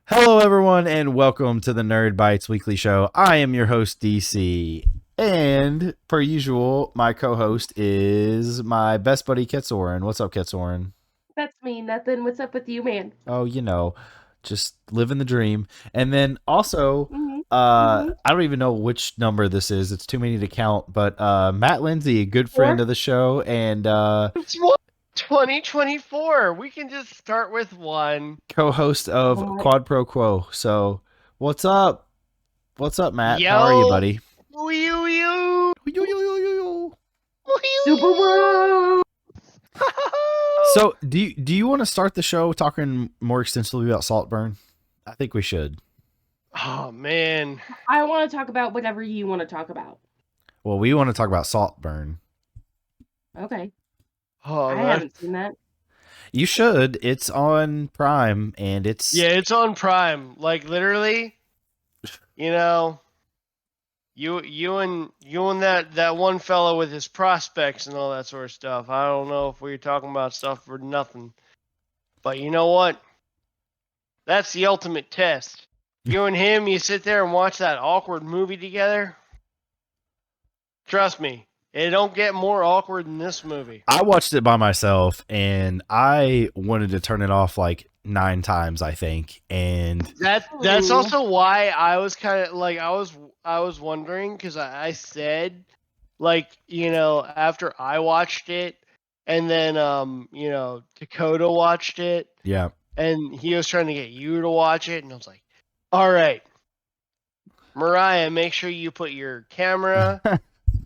Hello, everyone, and welcome to the Nerd Bites Weekly Show. I am your host, DC, and per usual, my co-host is my best buddy, Ketsoren. What's up, Ketsoren? That's me. Nothing. What's up with you, man? Oh, just living the dream. And then also, Mm-hmm. Mm-hmm. I don't even know which number this is. It's too many to count. But Matt Lindsey, a good friend Or of the show, and It's what 2024. We can just start with one. co-host of oh my, Quad Pro Quo. So, what's up? What's up, Matt? How are you, Yo, buddy? woo, you, you, Yo, yo, yo, yo, yo. woo, Super Bowl. So, do you want to start the show talking more extensively about Saltburn? I think we should. Oh man, I want to talk about whatever you want to talk about. Well, we want to talk about Saltburn. Okay. oh I that, haven't seen that. You should. It's on Prime, and it's yeah, it's on Prime. Like literally, you know, you and that one fellow with his prospects and all that sort of stuff. I don't know if we were talking about stuff for nothing, but you know what? That's the ultimate test. You and him, you sit there and watch that awkward movie together. Trust me, it don't get more awkward than this movie. I watched it by myself, and I wanted to turn it off like 9 times, I think. And That's Ooh. also why I was kind of like I was wondering because I said like after I watched it and then Dakota watched it yeah, and he was trying to get you to watch it and I was like, all right, Mariah, make sure you put your camera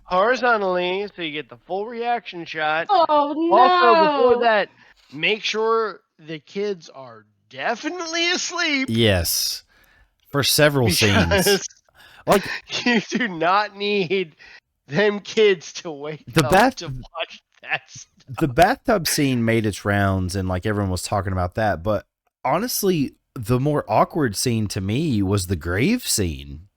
horizontally so you get the full reaction shot. Oh no! Also, before that, make sure the kids are definitely asleep. yes, for several scenes. Because Like you do not need them kids to wake The up bath- to watch that stuff. the bathtub scene made its rounds, and like everyone was talking about that. But honestly, the more awkward scene to me was the grave scene.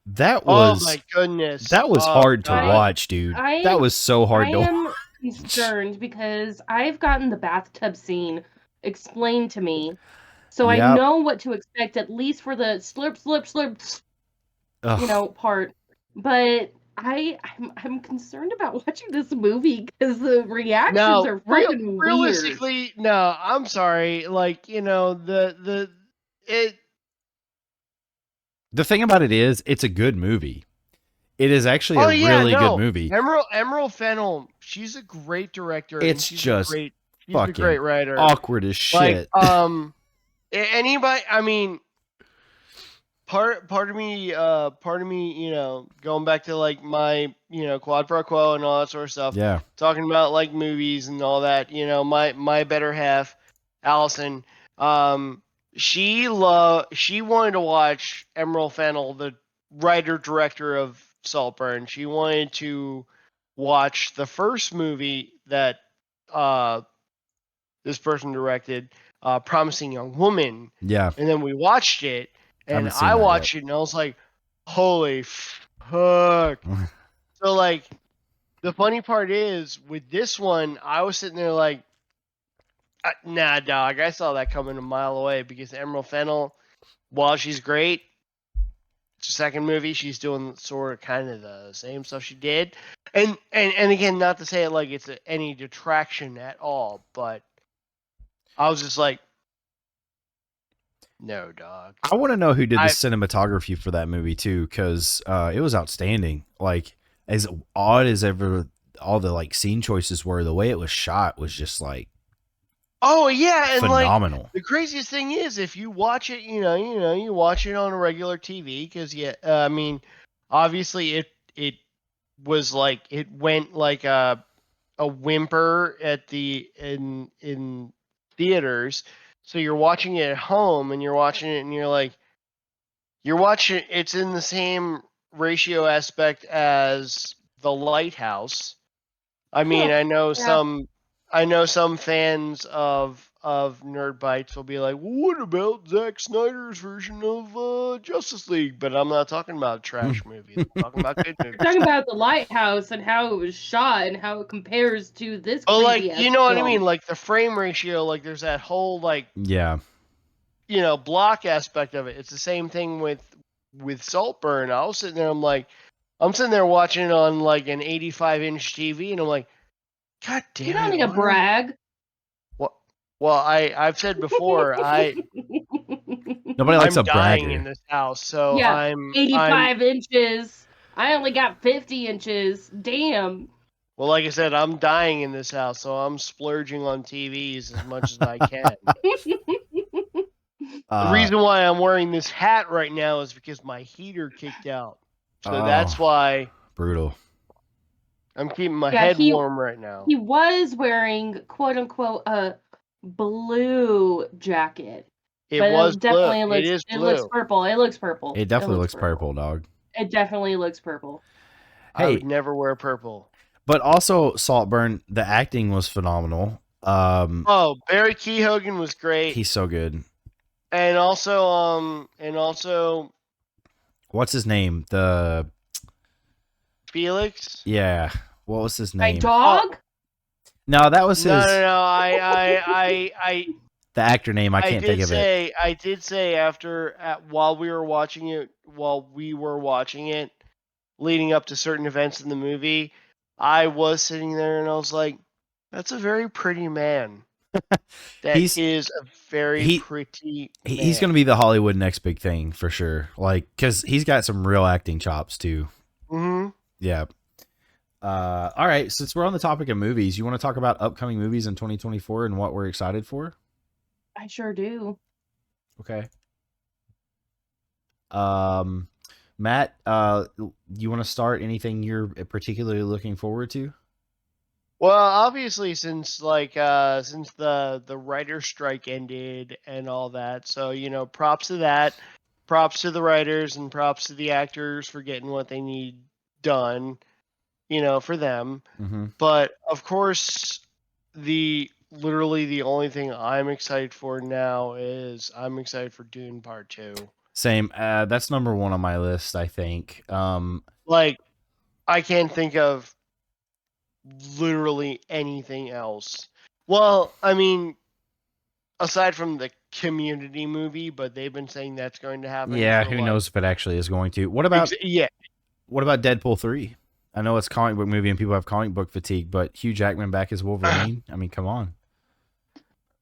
That was Oh my goodness. that was Oh, hard to God. watch, dude. I- That was so hard I to watch. am concerned because I've gotten the bathtub scene explained to me, so I Yep. know what to expect at least for the slurp, slurp, slurp, Ugh. part. But I'm concerned about watching this movie because the reactions No, are fucking weird. realistically, no, I'm sorry. Like, the The thing about it is, it's a good movie. It is actually a really good movie. Emerald Fennell, she's a great director. and It's she's just she's a fucking great writer. Awkward as shit. Like, anybody, I mean, part of me, going back to like my, Quad Pro Quo and all that sort of stuff, Yeah. talking about like movies and all that, my better half, Allison, she wanted to watch Emerald Fennell, the writer director of Saltburn. She wanted to watch the first movie that this person directed, Promising Young Woman, Yeah. and then we watched it, and Haven't seen I that watched it, and I was like, "Holy fuck!" So like, the funny part is with this one, I was sitting there like, "Nah, dog, I saw that coming a mile away." Because Emerald Fennell, while she's great, it's a second movie, she's doing sort of kind of the same stuff she did, and again, not to say it like it's any detraction at all, but I was just like, no, dog. I want to know who did the cinematography for that movie too, because it was outstanding. Like, as odd as ever all the like scene choices were, the way it was shot was just like Oh yeah, and phenomenal. like the craziest thing is if you watch it, you watch it on a regular TV because I mean, obviously it was like it went like a whimper at the in theaters. So you're watching it at home and you're watching it and you're watching it's in the same ratio aspect as The Lighthouse. I mean, I know some fans of Nerd Bites will be like, well, "What about Zack Snyder's version of Justice League?" But I'm not talking about trash movies. I'm talking about good movies. We're talking about The Lighthouse and how it was shot and how it compares to this. But like, creepy-ass you know what I film. mean? Like the frame ratio, like there's that whole like Yeah. block aspect of it. It's the same thing with Saltburn. I was sitting there, I'm sitting there watching it on like an 85-inch TV, and I'm like, God damn You don't it! need to brag. What? Well, I've said before, Nobody likes I'm a dying bragger. in this house, so Yeah, I'm 85 inches. I only got 50 inches. Damn. well, like I said, I'm dying in this house, so I'm splurging on TVs as much as I can. The reason why I'm wearing this hat right now is because my heater kicked out. So that's why brutal. I'm keeping my Yeah, head warm right now. He was wearing, quote unquote, a blue jacket. It But was definitely blue. It is It looks blue. purple. It looks purple. It definitely looks purple, dog. It definitely looks purple. I would never wear purple. But also Saltburn, the acting was phenomenal. Barry Keoghan was great. He's so good. And also what's his name? The Felix? Yeah. What was his name? My dog? No, that was his No. I the actor name. I can't think of it. I did say while we were watching it, leading up to certain events in the movie, I was sitting there and I was like, that's a very pretty man. He's a very pretty man. He's going to be the Hollywood next big thing for sure. Like, because he's got some real acting chops too. Mm-hmm. Yeah. All right. Since we're on the topic of movies, you want to talk about upcoming movies in 2024 and what we're excited for? I sure do. Okay. Matt, you want to start? Anything you're particularly looking forward to? Well, obviously, since the writer strike ended and all that, so props to that, props to the writers and props to the actors for getting what they need done, for them. Mm-hmm. But of course, literally the only thing I'm excited for now is I'm excited for Dune Part 2. Same. That's number one on my list, I think. I can't think of literally anything else. Well, I mean, aside from the Community movie, but they've been saying that's going to happen. Yeah, who knows if it actually is going to. What about Deadpool 3? I know it's a comic book movie and people have comic book fatigue, but Hugh Jackman back as Wolverine? I mean, come on.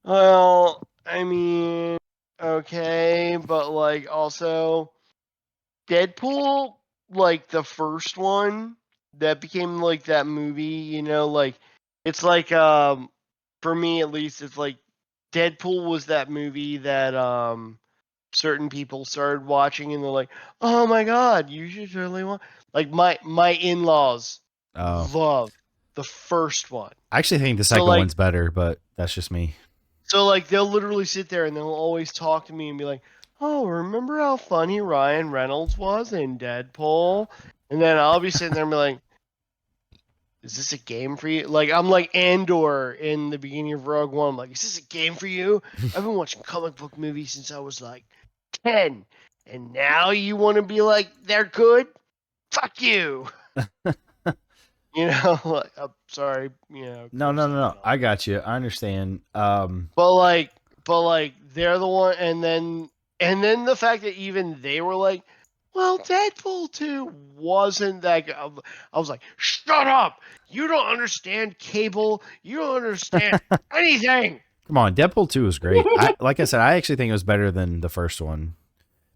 Well, I mean, okay, but also Deadpool, the first one that became that movie, it's for me at least, it's Deadpool was that movie that certain people started watching and they're like, oh my god, you should totally watch. My in-laws love the first one. I actually think the second one's better, but that's just me. So they'll literally sit there and they'll always talk to me and be like, oh, remember how funny Ryan Reynolds was in Deadpool? And then I'll be sitting there and be like, is this a game for you? I'm like Andor in the beginning of Rogue One. I'm like, is this a game for you? I've been watching comic book movies since I was 10. And now you want to be like, they're good? Fuck you. Sorry. No. I got you. I understand. But they're the one. And then the fact that even they were like, well, Deadpool 2 wasn't that good. I was like, shut up! You don't understand cable. You don't understand anything. Come on, Deadpool 2 is great. Like I said, I actually think it was better than the first one.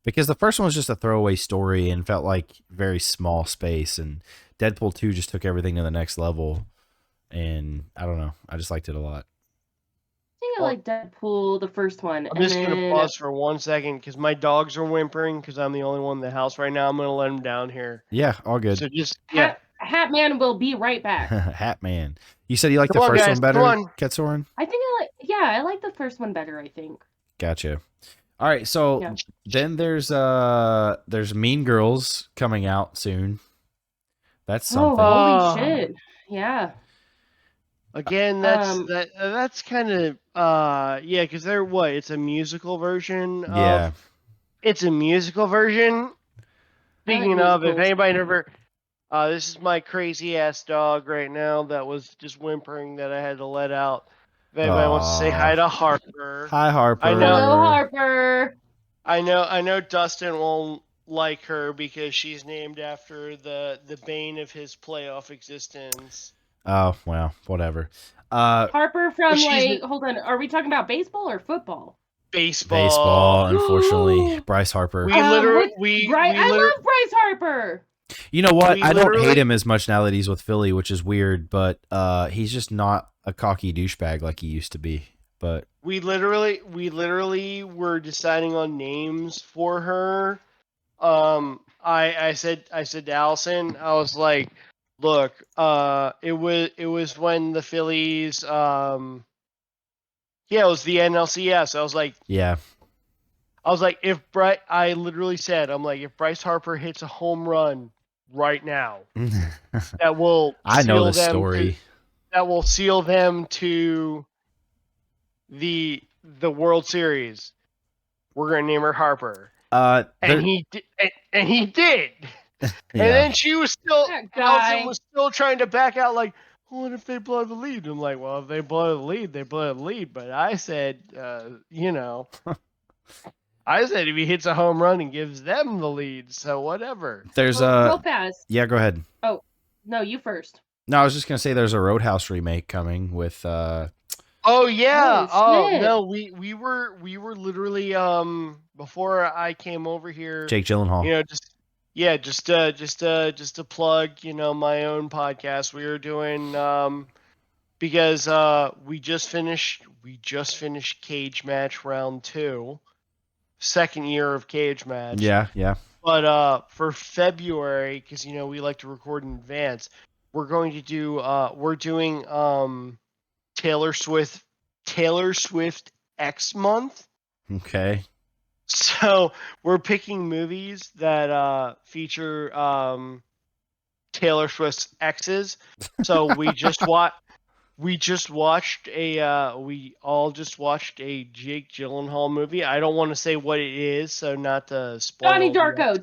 Because the first one was just a throwaway story and felt like very small space. And Deadpool 2 just took everything to the next level. And I don't know. I just liked it a lot. I think I like Deadpool, the first one. I'm just going to pause for 1 second because my dogs are whimpering because I'm the only one in the house right now. I'm going to let them down here. Yeah, all good. So just, Hat Man will be right back. Hat Man. You said you liked the first one better, Ketsoren? I think I like the first one better, I think. Gotcha. All right, so then there's Mean Girls coming out soon. That's something. Oh, holy shit. Yeah. Again, that's kind of because they're what? It's a musical version. It's a musical version. Speaking of, if anybody never, this is my crazy ass dog right now that was just whimpering that I had to let out. If anybody wants to say hi Aw. to Harper. Hi, Harper. I know. Hello, Harper. I know Dustin won't like her because she's named after the bane of his playoff existence. Oh, well, whatever. Harper from she's hold on, are we talking about baseball or football? Baseball, unfortunately. Bryce Harper. We literally, I love Bryce Harper. You know what? we I don't hate literally- him as much now that he's with Philly, which is weird, but he's just not a cocky douchebag like he used to be. But we literally were deciding on names for her. I said to Allison, I was like, look, it was when the Phillies, yeah, it was the NLCS. I was like, yeah. I literally said, I'm like, if Bryce Harper hits a home run right now, that will I know seal this them story. that will seal them to the World Series. We're gonna name her Harper. And he did. And he did. Yeah. And then she was still, That guy. Allison was still trying to back out, like, what if they blow the lead? I'm like, well, if they blow the lead, they blow the lead. But I said, I said if he hits a home run and gives them the lead, so whatever. There's Real fast. Yeah, go ahead. No, you first. No, I was just gonna say there's a Roadhouse remake coming with Oh yeah. Oh, Oh shit. no, we were literally before I came over here, Jake Gyllenhaal. just to plug, my own podcast. We were doing because we just finished Cage Match round 2. Second year of Cage Match. Yeah. But for February, because we like to record in advance, we're going to do we're doing Taylor Swift X month. Okay. So we're picking movies that feature Taylor Swift's exes. So we all just watched a Jake Gyllenhaal movie. I don't want to say what it is, so not to spoil. Donnie Darko.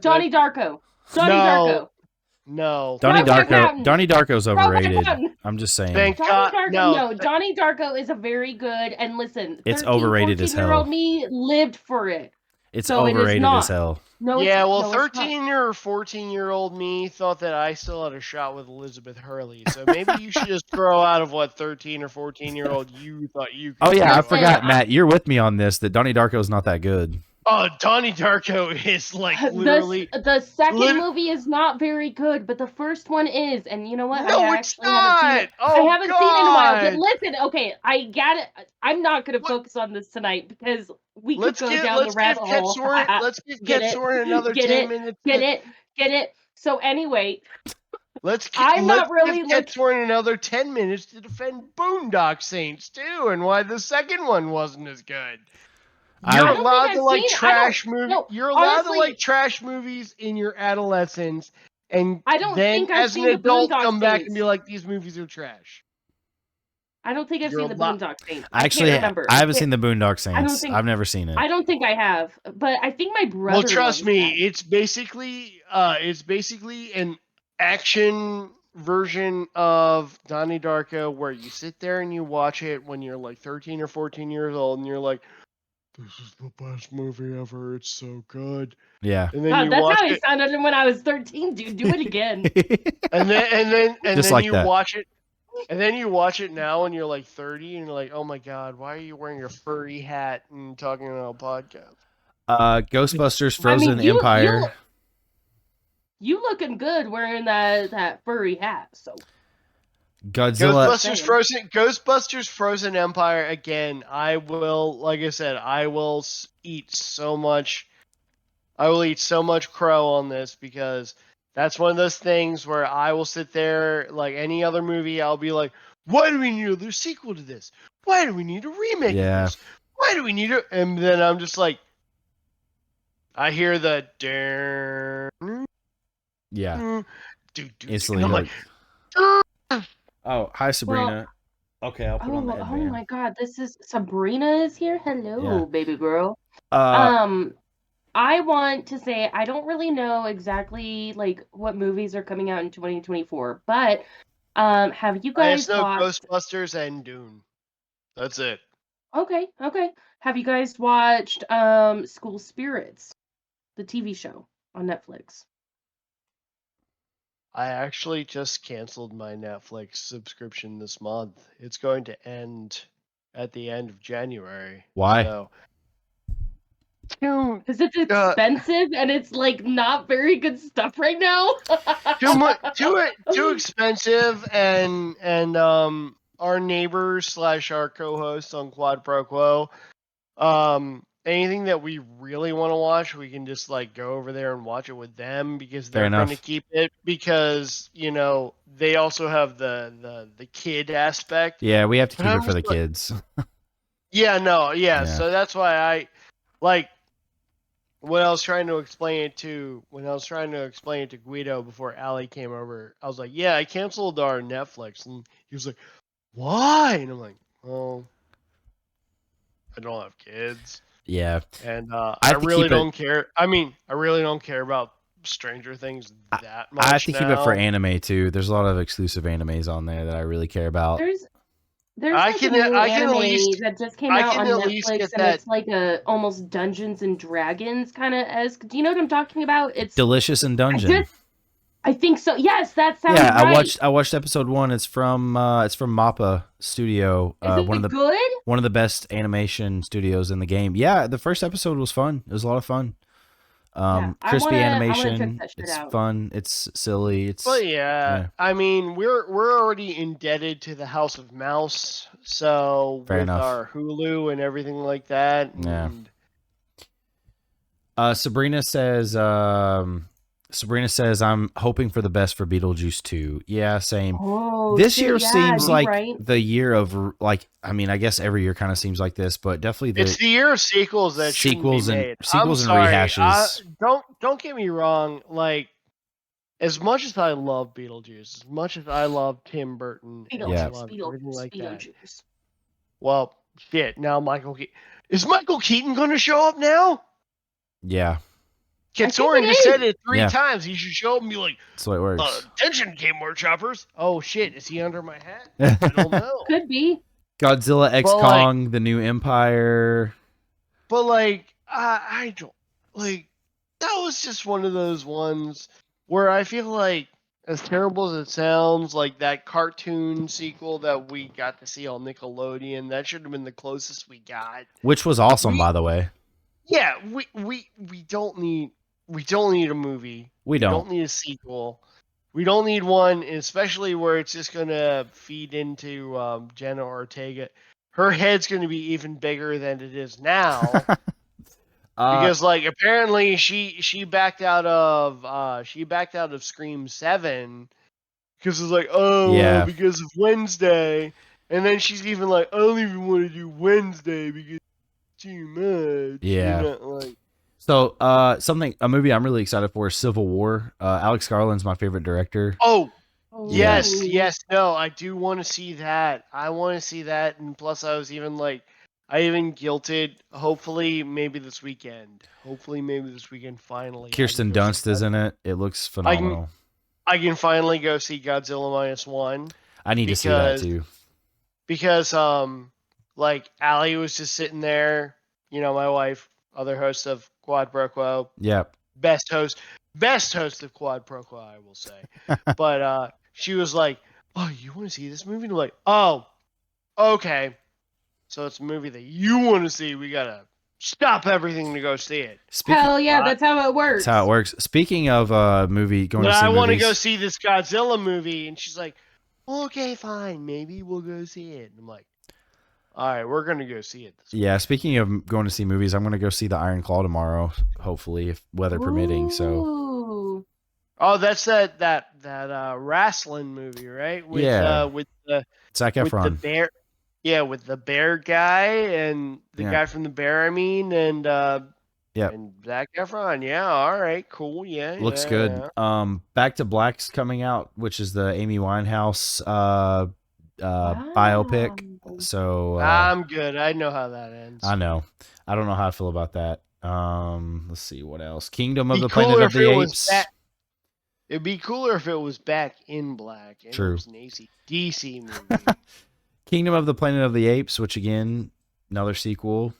No. Donnie Brokeback Darko. Mountain. Donnie Darko's overrated. Mountain. I'm just saying. Thank Donnie God. Darko, No. Donnie Darko is a very good, and listen, It's overrated as hell. 14-year-old me lived for it. It's So it is overrated not. as hell. No, Yeah, it's, well, no, it's not. 13 or 14-year-old me thought that I still had a shot with Elizabeth Hurley. So maybe you should just grow out of what 13 or 14-year-old you thought you could. Oh yeah, I Listen, forgot, Matt. You're with me on this. That Donnie Darko's not that good. Oh, Donnie Darko is like literally. The second movie is not very good, but the first one is, and you know what? No, I it's actually haven't seen not. it. Oh, I haven't seen it in a while. But God. listen, okay, I get it. I'm not going to focus on this tonight because we could go down the rabbit hole. Let's give Ketsorin another Get 10 it? minutes. Get it? So anyway, Let's I'm not really give Ketsorin another 10 minutes to defend Boondock Saints too, and why the second one wasn't as good. I You're don't allowed think to I've like seen- trash movies. no, You're allowed honestly- to like trash movies in your adolescence, and I don't then think I've as an seen the adult Boondock come back Saints. and be like, these movies are trash. I don't think I've You're seen the allowed- Boondock Saints. Actually, I can't remember. I haven't seen the Boondock I don't Saints. think- I've never seen it. I don't think I have, but I think my brother. Well, trust loves me, that. it's basically an action version of Donnie Darko where you sit there and you watch it when you're like 13 or 14 years old and you're like, this is the best movie ever, it's so good. Yeah. And then God, you that's watch how I it sounded when I was 13, dude. Do it again. and then Just like you that. watch it. And then you watch it now and you're like 30 and you're like, oh my God, why are you wearing your furry hat and talking on a podcast? Ghostbusters Frozen Empire. You looking good wearing that furry hat. So Godzilla. Ghostbusters Frozen Empire again. I will, like I said, I will eat so much. I will eat so much crow on this because that's one of those things where I will sit there like any other movie. I'll be like, why do we need another sequel to this? Why do we need a remake Yeah. of this? Why do we need it? And then I'm just like, I hear the Yeah. Instantly. I'm like, oh, hi Sabrina. Okay, I'll put on the oh headband. my God, this is Sabrina is here. Hello, Yeah. baby girl. I want to say I don't really know exactly like what movies are coming out in 2024, but have you I guys just know watched? Ghostbusters and Dune. That's it. Okay. Have you guys watched School Spirits, the TV show on Netflix? I actually just canceled my Netflix subscription this month. It's going to end at the end of January. Why? So, too, Because it's uh, expensive and it's like not very good stuff right now. too much, too expensive, and our neighbors / our co-hosts on Quad Pro Quo, anything that we really want to watch, we can just like go over there and watch it with them because Fair they're going to enough. keep it because they also have the kid aspect. Yeah, we have to But keep I'm it for the just like, kids. yeah. Yeah. So that's why I like when I was trying to explain it to Guido before Allie came over. I was like, yeah, I canceled our Netflix, and he was like, why? And I'm like, well, I don't have kids. Yeah. And I I have to really keep it. don't care. I mean, I really don't care about Stranger Things that much I have to keep it for now. anime too. There's a lot of exclusive animes on there that I really care about. There's I like can a new I can at anime least that just came I out can on at least Netflix, get and that. it's like a almost Dungeons and Dragons kind of esque. Do you know what I'm talking about? It's Delicious in Dungeon. I think so. Yes, that sounds Yeah, right. I watched episode 1. It's from Mappa Studio. Is it good? One of the best animation studios in the game. Yeah, the first episode was fun. It was a lot of fun. Yeah, I Crispy wanna check animation. that shit It's out. fun. It's silly. But Yeah. I mean, we're already indebted to the House of Mouse, so Fair with enough. our Hulu and everything like that. Yeah. And Sabrina says I'm hoping for the best for Beetlejuice 2. Yeah, same. Oh, This shit, year yeah, seems you're like right. the year of like, I mean, I guess every year kind of seems like this, but definitely it's the year of sequels that sequels shouldn't be and made. sequels I'm and sorry. rehashes. Don't get me wrong. Like, as much as I love Beetlejuice, as much as I love Tim Burton, and I love everything like that. Beetlejuice. Well, shit. Now is Michael Keaton going to show up now? Yeah. Kid Soren just said it 3 times. He should show up and be like, that's the way it works. Attention, keyboard choppers. Oh, shit. Is he under my hat? I don't know. Could be. Godzilla X Kong, The New Empire. But, like, I don't, like, that was just one of those ones where I feel like, as terrible as it sounds, like that cartoon sequel that we got to see on Nickelodeon, that should have been the closest we got. Which was awesome, by the way. Yeah, we don't need a movie. We don't. We don't need a sequel. We don't need one, especially where it's just gonna feed into Jenna Ortega. Her head's gonna be even bigger than it is now. Because like apparently she backed out of Scream 7 because it's like, oh, because of Wednesday. And then she's even like, I don't even want to do Wednesday because it's too much. Yeah. You know, like, so a movie I'm really excited for is Civil War. Alex Garland's my favorite director. Oh, yes. No, I do want to see that. I want to see that. And plus I even guilted, hopefully maybe this weekend finally. Kirsten Dunst is in it. It looks phenomenal. I can finally go see Godzilla -1. I need to see that too. Because like Allie was just sitting there, my wife, other host of Quad Pro Quo. Yep. Best host of Quad Pro Quo, I will say. But she was like, "Oh, you want to see this movie?" And I'm like, "Oh, okay. So it's a movie that you want to see. We gotta stop everything to go see it." Hell yeah, that's how it works. That's how it works. Speaking of movie going to see I want to movies, go see this Godzilla movie, and she's like, "Okay, fine. Maybe we'll go see it." And I'm like, "All right, we're gonna go see it." Yeah. Speaking of going to see movies, I'm gonna go see The Iron Claw tomorrow, hopefully, if weather permitting. So. Oh, that's that wrestling movie, right? With the Zac Efron. With the bear. Yeah, with the bear guy and the guy from the Bear, and Zac Efron. Yeah, all right, cool. Yeah, looks good. Yeah. Back to Black's coming out, which is the Amy Winehouse biopic. So I'm good. I know how that ends. I know. I don't know how I feel about that. Let's see what else. Kingdom of the Planet of the Apes. It'd be cooler if it was Back in Black. And True. It was an AC/DC movie. Kingdom of the Planet of the Apes, which again, another sequel.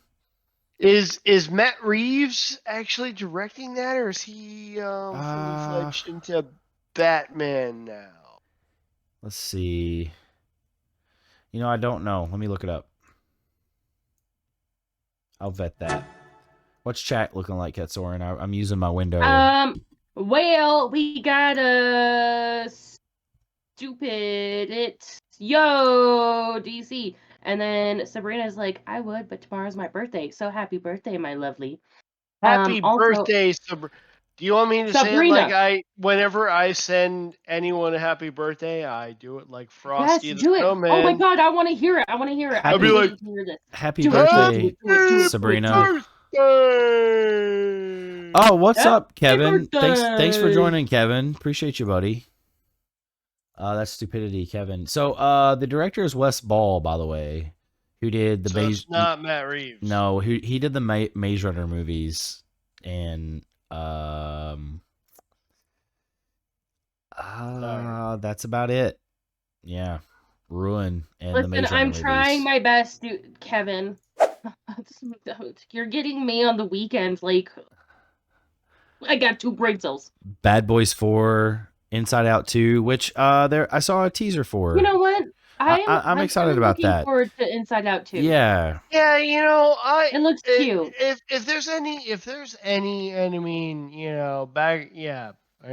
Is Matt Reeves actually directing that, or is he fully fledged into Batman now? Let's see. I don't know. Let me look it up. I'll vet that. What's chat looking like, Ketsorin? I'm using my window. Well, we got a yo DC, and then Sabrina's like, I would, but tomorrow's my birthday, so happy birthday, my lovely. Happy Also, birthday, Sabrina. Do you want me to say it Sabrina. like whenever I send anyone a happy birthday, I do it like Frosty the do it. Snowman. Oh my god, I want to hear it. I'll be like, happy birthday, Sabrina. Oh, what's up, Kevin? Thanks for joining, Kevin. Appreciate you, buddy. That's stupidity, Kevin. So, the director is Wes Ball, by the way, who did the it's not Matt Reeves. No, he did the Maze Runner movies, and that's about it. Yeah, Ruin and the Maze Runner I'm movies. trying my best, Kevin. You're getting me on the weekends. Like, I got 2 brain cells. Bad Boys 4, Inside Out 2, which I saw a teaser for. You know what? I'm excited about that. Looking forward to Inside Out 2. Yeah. Yeah, it looks cute. If there's any, and I mean, I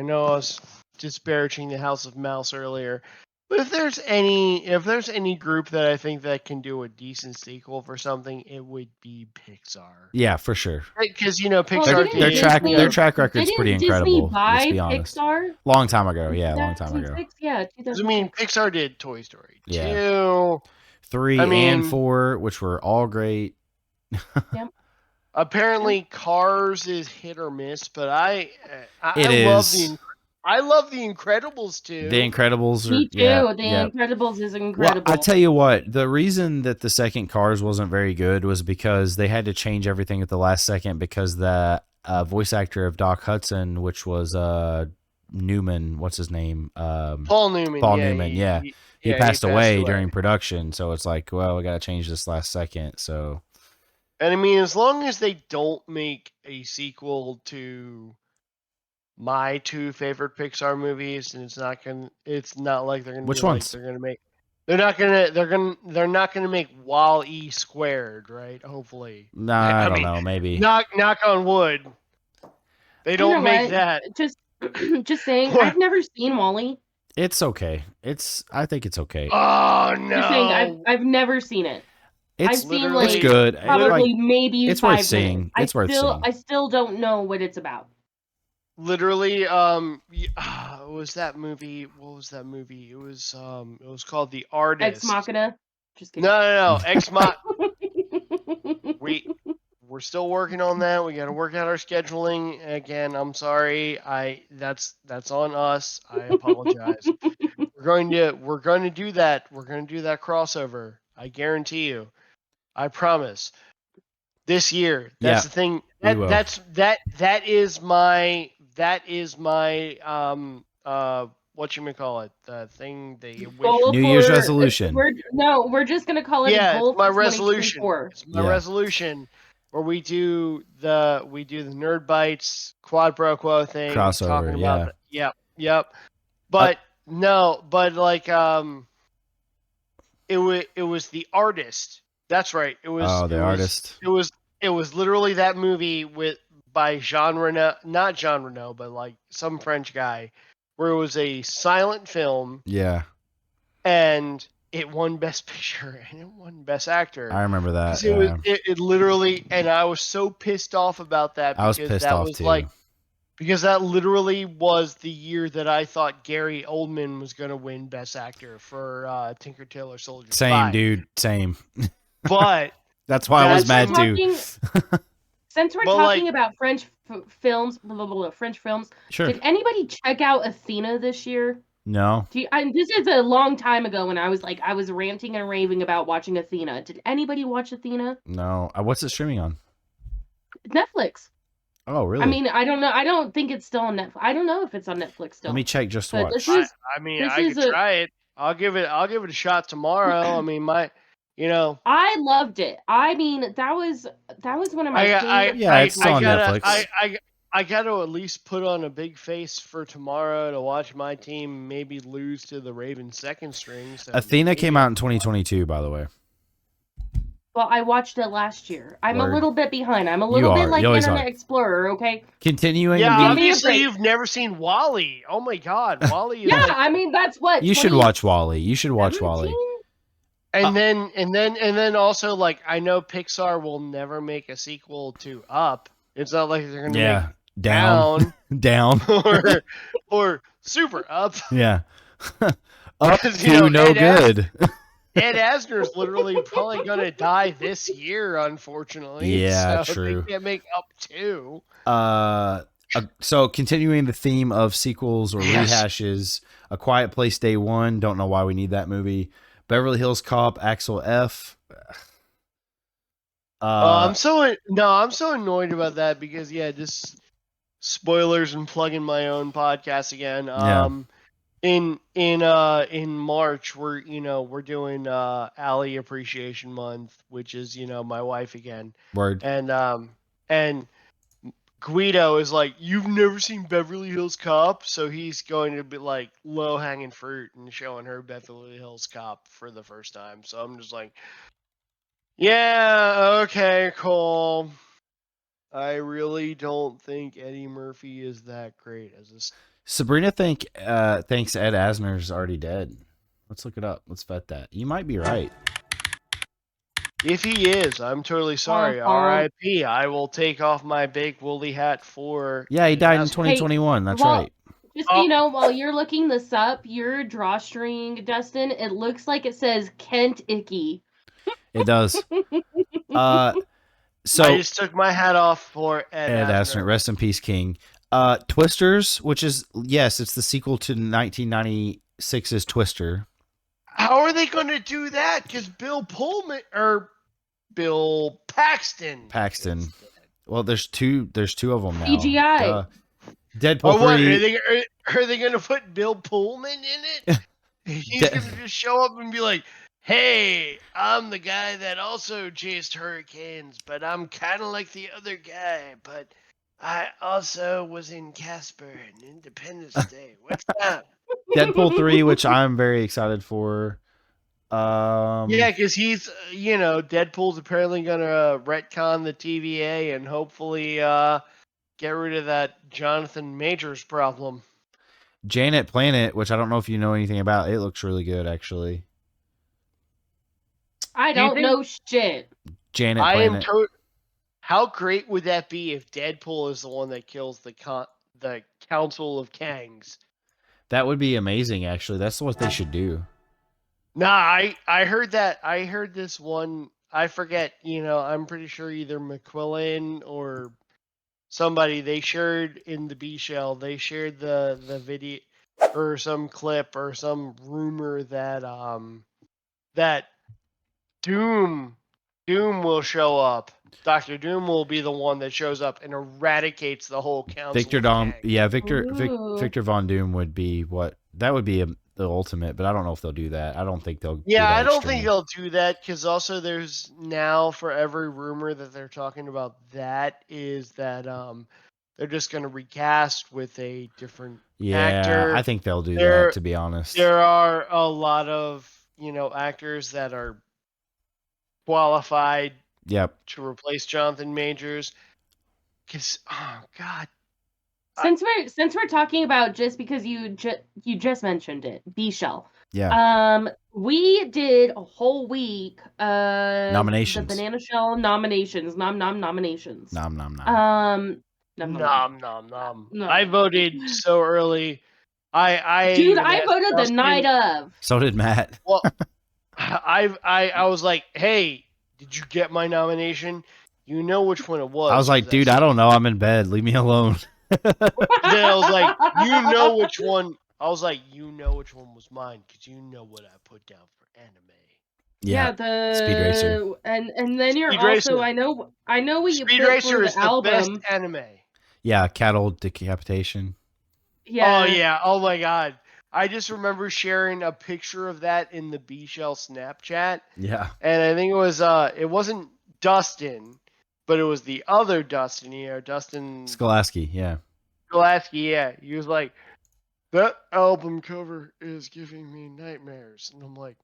know I was disparaging the House of Mouse earlier, but if there's any group that I think that can do a decent sequel for something, it would be Pixar. Yeah, for sure. Because Pixar their track record's pretty incredible. Disney buy let's be honest. Pixar? Long time ago, yeah, long time ago. Yeah, I mean, Pixar did Toy Story 2, 3, and 4, which were all great. Yep. Apparently, Cars is hit or miss, but I love the Incredibles too. The Incredibles Me too. Incredibles is incredible. Well, I tell you what, the reason that the second Cars wasn't very good was because they had to change everything at the last second because the voice actor of Doc Hudson, which was Newman, what's his name? Paul Newman. He passed away during production, so it's like, well, we got to change this last second. So, and I mean, as long as they don't make a sequel to my 2 favorite Pixar movies, and it's not like they're gonna. Which ones? They're not gonna make Wall-E squared, right? Hopefully. I don't know. Maybe. Knock on wood. They don't make that. Just saying. I've never seen Wall-E. It's okay. I think it's okay. Oh no! Just saying. I've never seen it. I've seen it's good. Probably maybe it's 5 worth seeing. It's worth seeing. I still don't know what it's about. Literally, what was that movie? It was called The Artist. Ex Machina. Just kidding. No. Ex Machina. We're still working on that. We got to work out our scheduling. Again, I'm sorry. That's on us. I apologize. We're going to do that. We're going to do that crossover. I guarantee you. I promise. This year. That's the thing. That is my whatchamacallit, the thing that you wish. New Year's resolution. We're just gonna call it a goal. My resolution. It's my resolution, where we do the Nerd Bites Quad Pro Quo thing crossover. Yep. But like it was The Artist. That's right. It was The Artist. It was literally that movie by Jean Reno, not Jean Reno, but like some French guy, where it was a silent film. Yeah. And it won Best Picture and it won Best Actor. I remember that. It literally, and I was so pissed off about that. I was pissed off too. Because that literally was the year that I thought Gary Oldman was going to win Best Actor for Tinker Tailor Soldier 5. Same, dude. Same. But that's why I was mad too. Since we're talking about French films, French films, sure. Did anybody check out Athena this year? No. This is a long time ago when I was ranting and raving about watching Athena. Did anybody watch Athena? No. What's it streaming on? Netflix. Oh, really? I mean, I don't know. I don't think it's still on Netflix. I don't know if it's on Netflix still. Let me check just to watch. I could try it. I'll give it a shot tomorrow. I mean, I loved it. I mean, that was one of my favorite. Yeah, it's still on Netflix. I gotta at least put on a big face for tomorrow to watch my team maybe lose to the Ravens second string. So Athena came out in 2022, by the way. Well, I watched it last year. I'm Word. a little bit behind. I'm a You little bit are. like You always Internet are. Explorer, okay? Continuing. Yeah, Give me a obviously break. you've never seen Wally. Oh my God, Wally is Yeah, like, I mean that's what You should watch Wally. You should watch 2017? Wally. and then also like I know Pixar will never make a sequel to Up. It's not like they're gonna Yeah. make Down. Down. or Super Up. Yeah. Up Because, to no good. Ed Asner's literally probably gonna die this year, unfortunately. Yeah, so true. They can't make Up 2. So continuing the theme of sequels or rehashes, A Quiet Place Day 1, don't know why we need that movie. Beverly Hills Cop, Axel F. I'm so annoyed about that because just spoilers and plugging my own podcast again. In March we're doing Allie Appreciation Month, which is my wife again. Word. And Guido is like, you've never seen Beverly Hills Cop, so he's going to be like low hanging fruit and showing her Beverly Hills Cop for the first time. So I'm just like, yeah, okay, cool. I really don't think Eddie Murphy is that great as this. Sabrina thinks Ed Asner's already dead. Let's look it up. Let's vet that. You might be right. If he is, I'm totally sorry. R.I.P. I will take off my big woolly hat for. Yeah, he died in 2021. That's right. Just so you know, while you're looking this up, your drawstring, Dustin, it looks like it says Kent Icky. It does. So I just took my hat off for Ed Asner. Rest in peace, King. Twisters, which is it's the sequel to 1996's Twister. How are they going to do that? Because Bill Paxton. Well, there's two of them now. CGI. Deadpool 3. Are they going to put Bill Pullman in it? He's going to just show up and be like, hey, I'm the guy that also chased hurricanes, but I'm kind of like the other guy, but I also was in Casper and Independence Day. What's up? Deadpool 3, which I'm very excited for. Yeah, because he's, Deadpool's apparently going to retcon the TVA and hopefully get rid of that Jonathan Majors problem. Janet Planet, which I don't know if you know anything about. It looks really good, actually. I don't know shit. Janet Planet. How great would that be if Deadpool is the one that kills the Council of Kangs? That would be amazing, actually. That's what they should do. Nah, I heard that. I heard this one. I forget. I'm pretty sure either McQuillan or somebody, they shared in the B Shell. They shared the video or some clip or some rumor that that Doom will show up. Dr. Doom will be the one that shows up and eradicates the whole council. Victor Von Doom would be what? That would be the ultimate, but I don't know if they'll do that. I don't think they'll. Yeah, I don't think they'll do that because also there's now for every rumor that they're talking about that is that they're just going to recast with a different actor. I think they'll do that, to be honest. There are a lot of actors that are qualified. Yep. To replace Jonathan Majors, because god. Since we're talking about, just because you just mentioned it, B Shell. Yeah. We did a whole week nominations. The Banana Shell nominations. Nominations. Nom nom nom. Nom nom. I voted so early. I voted the night of. So did Matt. Well, I was like, hey, did you get my nomination? You know which one it was. I was like, dude, I don't know. I'm in bed. Leave me alone. Then I was like, you know which one. I was like, you know which one was mine because you know what I put down for anime. Yeah, the Speed Racer. And then you're Speed also Racer. I know what you Speed put Racer for is the album. Best anime. Yeah, cattle decapitation. Yeah. Oh yeah. Oh my god. I just remember sharing a picture of that in the B Shell Snapchat, Yeah. and I think it wasn't Dustin, but it was the other Dustin, Dustin Skolasky, yeah. Golaski, yeah. He was like, that album cover is giving me nightmares. And I'm like,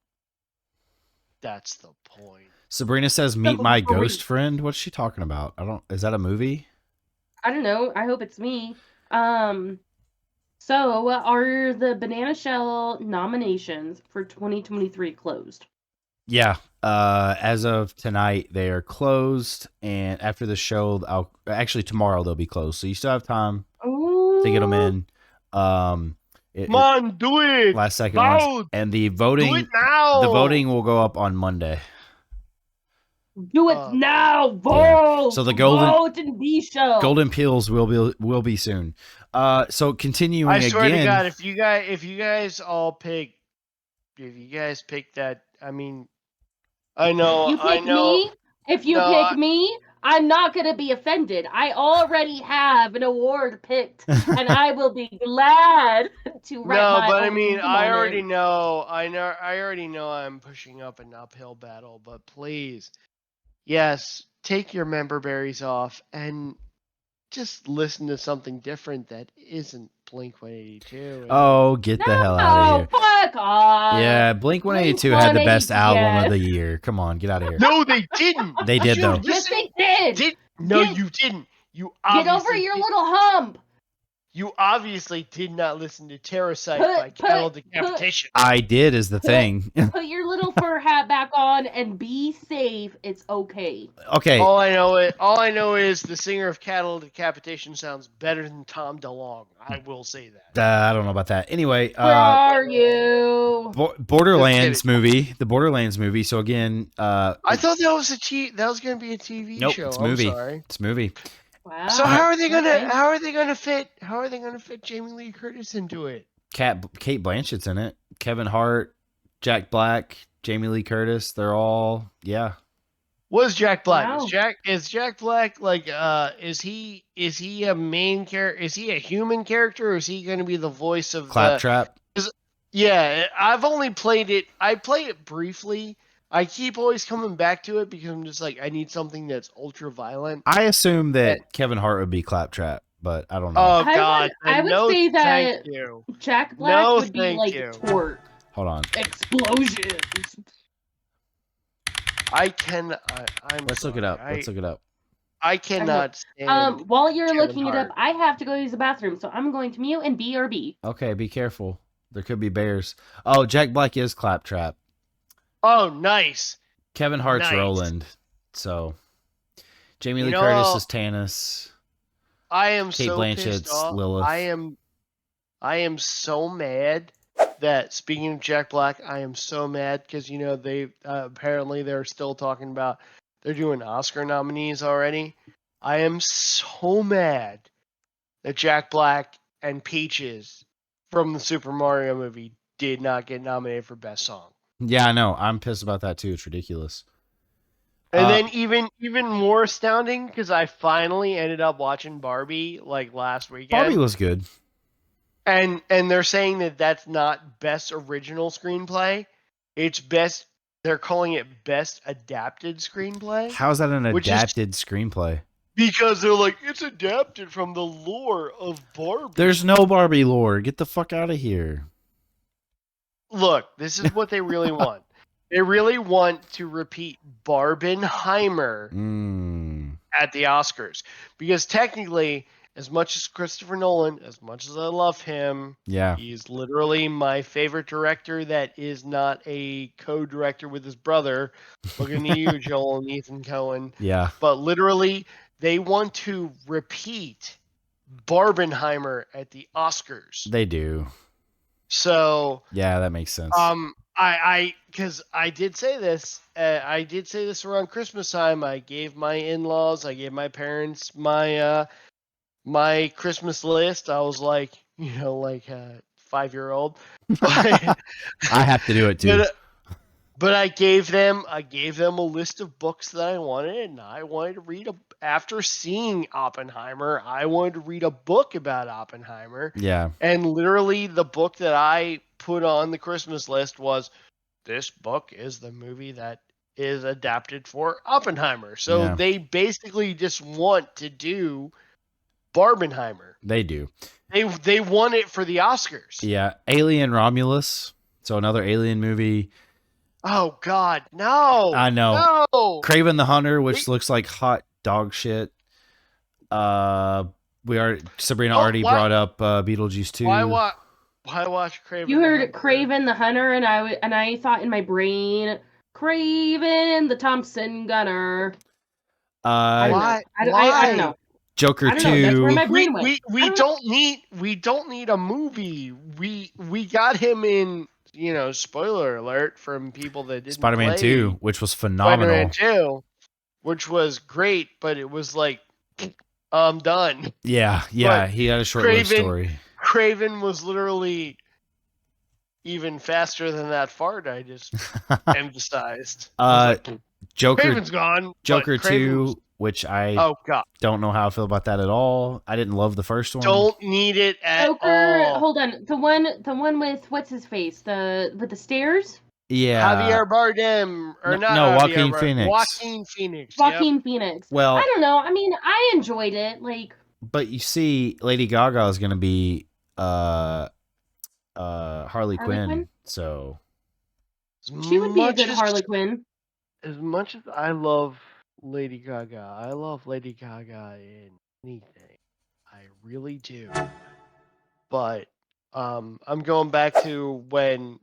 that's the point. Sabrina says, "Meet my ghost friend." What's she talking about? Is that a movie? I don't know. I hope it's me. So are the Banana Shell nominations for 2023 closed? Yeah. As of tonight, they are closed, and after the show, actually tomorrow they'll be closed. So you still have time to get them in. Come on, do it. Last second Vote. ones, and the voting. Do it now. The voting will go up on Monday. Do it now. Vote. Yeah. So the vote and be show. Golden Peels will be soon. So continuing I swear again, to God, if you guys pick that, I mean, I know. Me. If you pick me, I'm not gonna be offended. I already have an award picked, and I will be glad to write my but own I mean, name I on already it. know. I already know I'm pushing up an uphill battle, but please, yes, take your member berries off and just listen to something different that isn't Blink 182. Oh, get the hell out of here! Fuck off! Yeah, Blink 182 had the best album of the year. Come on, get out of here. No, they didn't. They did though. Yes, they did. No, you didn't. You get over your little hump. You obviously did not listen to Terracite by Cattle Decapitation. I did, is the thing. Put your little fur hat back on and be safe. It's okay. Okay. All I know is the singer of Cattle Decapitation sounds better than Tom DeLonge. I will say that. I don't know about that. Anyway, where are you? Borderlands movie, the Borderlands movie. So again, I thought that was going to be a TV show. It's a movie. I'm sorry. It's a movie. Wow. So how are they gonna fit Jamie Lee Curtis into it? Kate Blanchett's in it. Kevin Hart, Jack Black, Jamie Lee Curtis. They're all What is Jack Black? Wow. Is Jack Black like is he a main character? Is he a human character, or is he going to be the voice of Claptrap? Yeah, I've only played it. I played it briefly. I keep always coming back to it because I'm just like, I need something that's ultra violent. I assume that Kevin Hart would be Claptrap, but I don't know. Oh God! I would say that Jack Black would be like Tort. Hold on. Explosions. Let's look it up. Let's look it up. I cannot stand. While you're looking it up, I have to go use the bathroom, so I'm going to mute and BRB. Okay, be careful. There could be bears. Oh, Jack Black is Claptrap. Oh, nice. Kevin Hart's Roland. So, Jamie Lee Curtis is Tannis. I am Kate so Blanchett's pissed off. Lilith. I am so mad that, speaking of Jack Black, I am so mad because they apparently they're still talking about they're doing Oscar nominees already. I am so mad that Jack Black and Peaches from the Super Mario movie did not get nominated for Best Song. Yeah, I know. I'm pissed about that too. It's ridiculous. And then even more astounding, because I finally ended up watching Barbie like last weekend. Barbie was good. And they're saying that that's not best original screenplay. It's best. They're calling it best adapted screenplay. How is that an adapted screenplay? Because they're like, it's adapted from the lore of Barbie. There's no Barbie lore. Get the fuck out of here. Look, this is what they really want. They really want to repeat Barbenheimer at the Oscars. Because technically, as much as Christopher Nolan, as much as I love him, he's literally my favorite director that is not a co-director with his brother. Looking at you, Joel and Ethan Coen. Yeah. But literally, they want to repeat Barbenheimer at the Oscars. They do. So yeah, that makes sense. Because I did say this around Christmas time. I gave my in-laws, I gave my parents my my Christmas list. I was like, like a 5-year-old. I have to do it too. But I gave them a list of books that I wanted, and I wanted to read after seeing Oppenheimer, I wanted to read a book about Oppenheimer. Yeah. And literally the book that I put on the Christmas list was, this book is the movie that is adapted for Oppenheimer. So Yeah. they basically just want to do Barbenheimer. They do. They won it for the Oscars. Yeah. Alien Romulus. So another alien movie. Oh God, no! I know. No. Kraven the Hunter, which looks like hot dog shit. Sabrina already brought up Beetlejuice 2. Why watch Kraven? You heard Kraven the Hunter, and I thought in my brain, Kraven the Thompson Gunner. Why? I don't know. Joker 2. That's where my brain went. We don't need a movie. We got him in, spoiler alert from people that didn't Spider-Man play 2, which was phenomenal. Spider-Man 2, which was great, but it was like, I'm done. Yeah, But he had a short-lived story. Kraven was literally even faster than that fart I just emphasized. Joker, Kraven's gone. Joker but Kraven 2, was- which I oh God, don't know how I feel about that at all. I didn't love the first one. don't need it at Joker, all. hold on. The one with what's his face? With the stairs? Yeah. Javier Bardem or not? No, Javier Joaquin Bardem, Phoenix. Joaquin Phoenix. Joaquin Phoenix. Well, I don't know. I mean, I enjoyed it. Like, but you see, Lady Gaga is going to be Harley Quinn. So she would be a good Harley Quinn. As much as I love Lady Gaga, I love Lady Gaga in anything. I really do. But I'm going back to when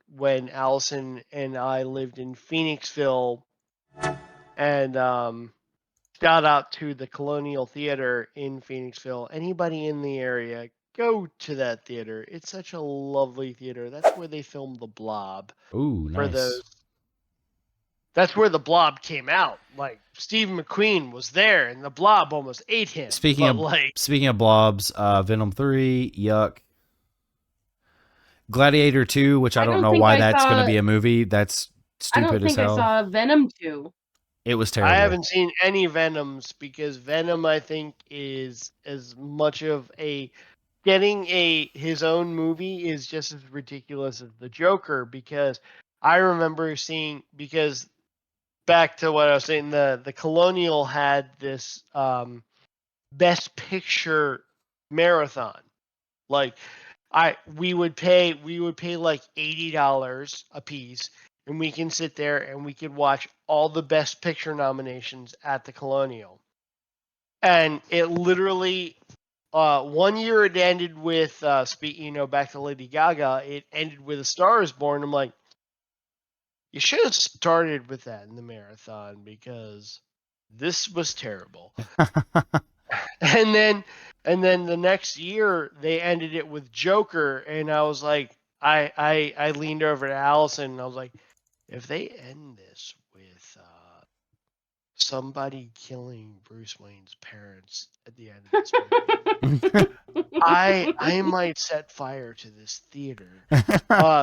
Allison and I lived in Phoenixville, and shout out to the Colonial Theater in Phoenixville. Anybody in the area, go to that theater. It's such a lovely theater. That's where they filmed The Blob. ooh, nice. That's where The Blob came out. Like, Steve McQueen was there, and The Blob almost ate him. Speaking of blobs, Venom 3, yuck. Gladiator 2, which I don't know why that's going to be a movie. That's stupid as hell. I saw Venom 2. It was terrible. I haven't seen any Venoms because Venom, I think, is as much of getting his own movie is just as ridiculous as the Joker, because I remember because back to what I was saying, the Colonial had this Best Picture marathon. Like, we would pay like $80 a piece, and we can sit there and we can watch all the Best Picture nominations at the Colonial. And it literally, one year it ended with, back to Lady Gaga, it ended with A Star Is Born. I'm like, you should have started with that in the marathon because this was terrible. And then the next year they ended it with Joker, and I was like, I leaned over to Allison and I was like, if they end this with somebody killing Bruce Wayne's parents at the end of this movie, I might set fire to this theater.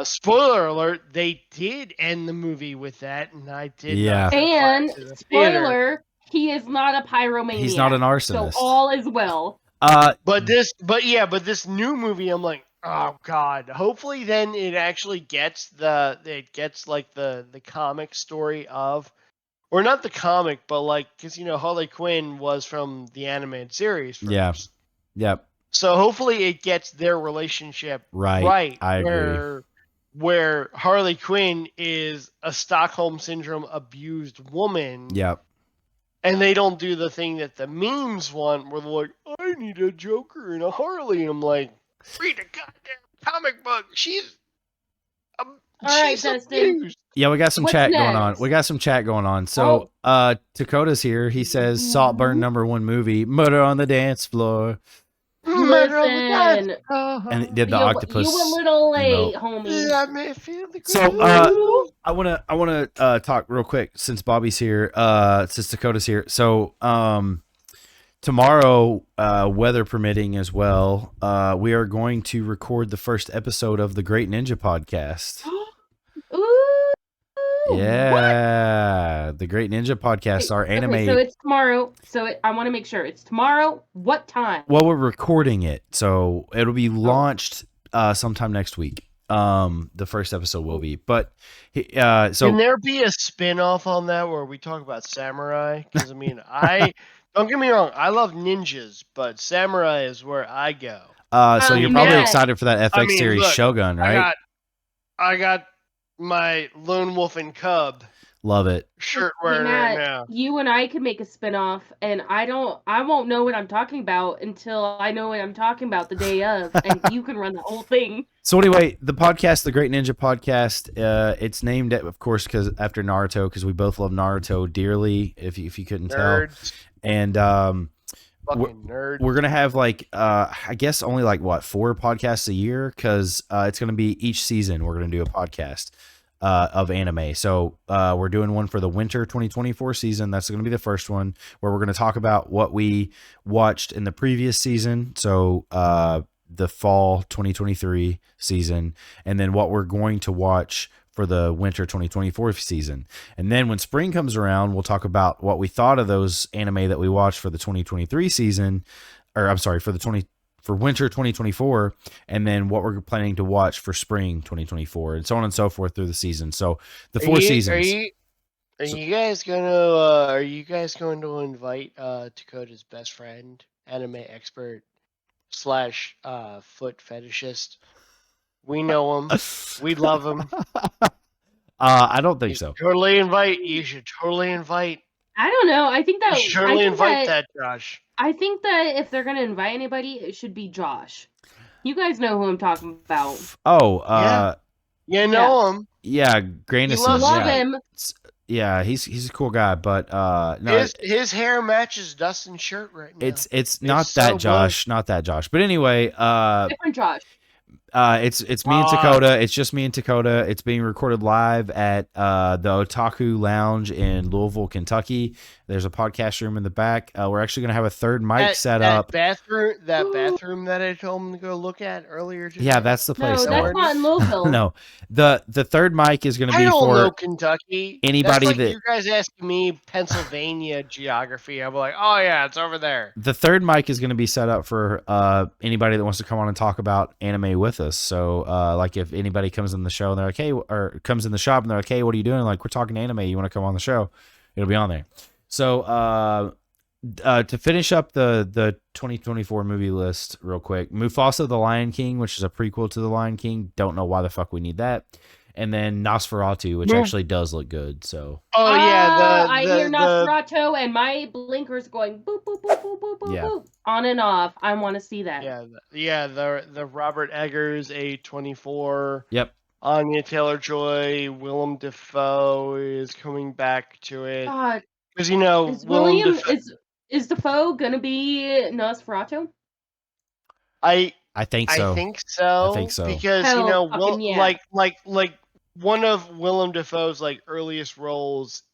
Spoiler alert, they did end the movie with that, and I did not set fire and to the spoiler, theater. he is not a pyromaniac. He's not an arsonist. So all is well. But this new movie, I'm like, oh God. Hopefully, then it actually gets like the comic story of, or not the comic, but like, because Harley Quinn was from the animated series first. Yeah. Yep. So hopefully it gets their relationship right. I agree. Where Harley Quinn is a Stockholm Syndrome abused woman. Yep. And they don't do the thing that the memes want, where they're like, I need a Joker and a Harley. And I'm like, read a goddamn comic book. She's abused. Yeah, we got some chat going on. So, Dakota's here. He says, Saltburn #1 movie, Murder on the Dance Floor. Listen. And it did the octopus. You were a little late, homie. Yeah, man, feel the So, I wanna talk real quick since Bobby's here, since Dakota's here. So, tomorrow, weather permitting as well, we are going to record the first episode of the Great Ninja Podcast. Ooh. Yeah, the Great Ninja Podcast, our anime. Okay, so it's tomorrow. I want to make sure it's tomorrow. What time? Well, we're recording it, so it'll be launched sometime next week. The first episode will be, but Can there be a spin-off on that where we talk about samurai? Because I mean, don't get me wrong, I love ninjas, but samurai is where I go. So you're probably excited for that FX series look, Shogun, right? I got my Lone Wolf and Cub. Love it. Shirt wearing right now. You and I could make a spinoff, and I won't know what I'm talking about until I know what I'm talking about the day of, and you can run the whole thing. So anyway, the podcast, the Great Ninja Podcast, it's named, of course, after Naruto, because we both love Naruto dearly, if you couldn't tell. And we're gonna have I guess only 4 podcasts a year, because it's gonna be each season we're gonna do a podcast of anime. So we're doing one for the winter 2024 season. That's going to be the first one, where we're going to talk about what we watched in the previous season. So the fall 2023 season, and then what we're going to watch for the winter 2024 season. And then when spring comes around, we'll talk about what we thought of those anime that we watched for the 2023 season, or I'm sorry, for winter 2024, and then what we're planning to watch for spring 2024, and so on and so forth through the season. So the 4 seasons. Are you guys going to invite Dakota's best friend, anime expert / foot fetishist? We know him. We love him. I don't think so. You should totally invite. I don't know. I think that you should totally invite that Josh. I think that if they're gonna invite anybody, it should be Josh. You guys know who I'm talking about. Oh, you know him. Yeah, Grandison. You love him. Yeah, he's a cool guy, but no, his hair matches Dustin's shirt right now. It's not that Josh, not that Josh. But anyway, different Josh. It's me and Dakota. It's just me and Dakota. It's being recorded live at the Otaku Lounge in Louisville, Kentucky. There's a podcast room in the back. We're actually going to have a third mic set up. Bathroom that I told him to go look at earlier today. Yeah, that's the place. No, that's not in Louisville. No, the third mic is going to be for Kentucky. Anybody that's like you guys asking me Pennsylvania geography. I'm like, oh yeah, it's over there. The third mic is going to be set up for anybody that wants to come on and talk about anime with us. So like if anybody comes in the show and they're like, hey, or comes in the shop and they're like, hey, what are you doing? Like, we're talking anime. You want to come on the show? It'll be on there. So to finish up the 2024 movie list real quick, Mufasa the Lion King, which is a prequel to the Lion King. Don't know why the fuck we need that. And then Nosferatu, which actually does look good. So I hear Nosferatu and my blinkers going boop boop boop boop boop boop boop on and off. I want to see that. The Robert Eggers A24. Yep. Anya Taylor-Joy, Willem Dafoe is coming back to it. God. Because is Defoe gonna be Nosferatu? I think so. I think so. Because like one of Willem Dafoe's earliest roles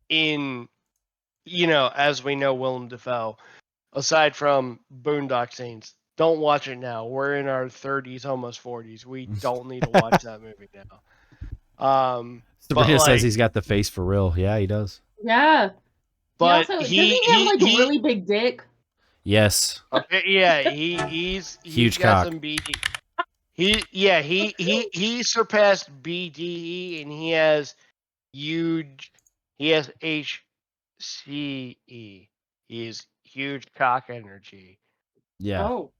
in, as we know Willem Dafoe, aside from Boondock Saints. Don't watch it now. We're in our 30s, almost 40s. We don't need to watch that movie now. Sabrina says he's got the face for real. Yeah, he does. Yeah. But doesn't he have a really big dick? Yes. Okay, yeah, he's huge got cock. some BD. He surpassed BDE and he has HCE. He's huge cock energy. Yeah. So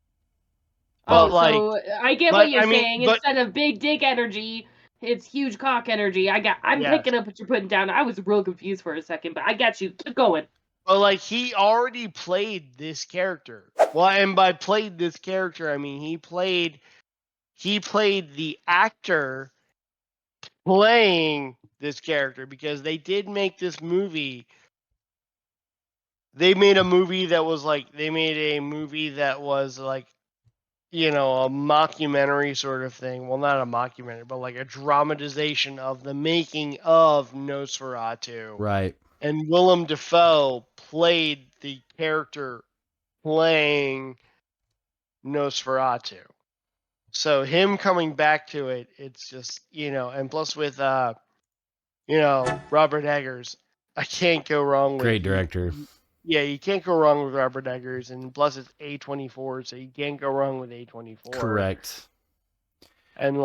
I get what you're saying. Instead of big dick energy, it's huge cock energy. I'm picking up what you're putting down. I was real confused for a second, but I got you. Keep going. Well, he already played this character. Well, and by played this character, I mean he played the actor playing this character, because they did make this movie. They made a movie that was a mockumentary sort of thing. Well, not a mockumentary, but a dramatization of the making of Nosferatu. Right. And Willem Dafoe played the character playing Nosferatu. So him coming back to it, it's just, and plus with Robert Eggers. I can't go wrong with Great director. Yeah, you can't go wrong with Robert Eggers, and plus it's A24, so you can't go wrong with A24. Correct. And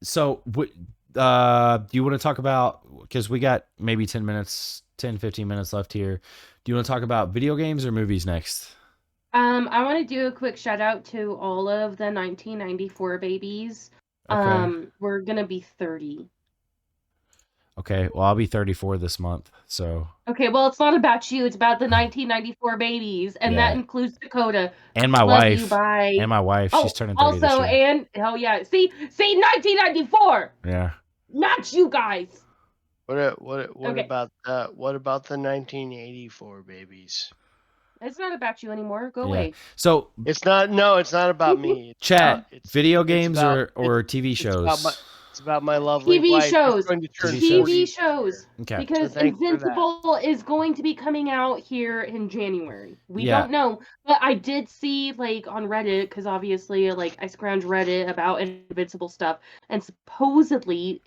So what? Do you want to talk about? Because we got maybe 10 minutes, 10, 15 minutes left here. Do you want to talk about video games or movies next? I want to do a quick shout out to all of the 1994 babies. Okay. We're gonna be 30. Okay. Well, I'll be 34 this month. So. Okay, well, it's not about you. It's about the 1994 babies, and that Yeah. includes Dakota. And my Love wife. you, bye. And my wife. Oh, She's turning 30 this also, year. and oh yeah, see, 1994. Yeah. Not you guys. what Okay. about what about the 1984 babies? It's not about you anymore. Go Yeah. away. So It's not about me. It's chat, about- it's- video it's games about- or TV it's shows. It's about my lovely TV wife. shows. Going to turn TV 40 shows. Okay. Because So thanks for that. Invincible is going to be coming out here in January. We Yeah. don't know, but I did see like on Reddit, because obviously like I scrounged Reddit about Invincible stuff, and supposedly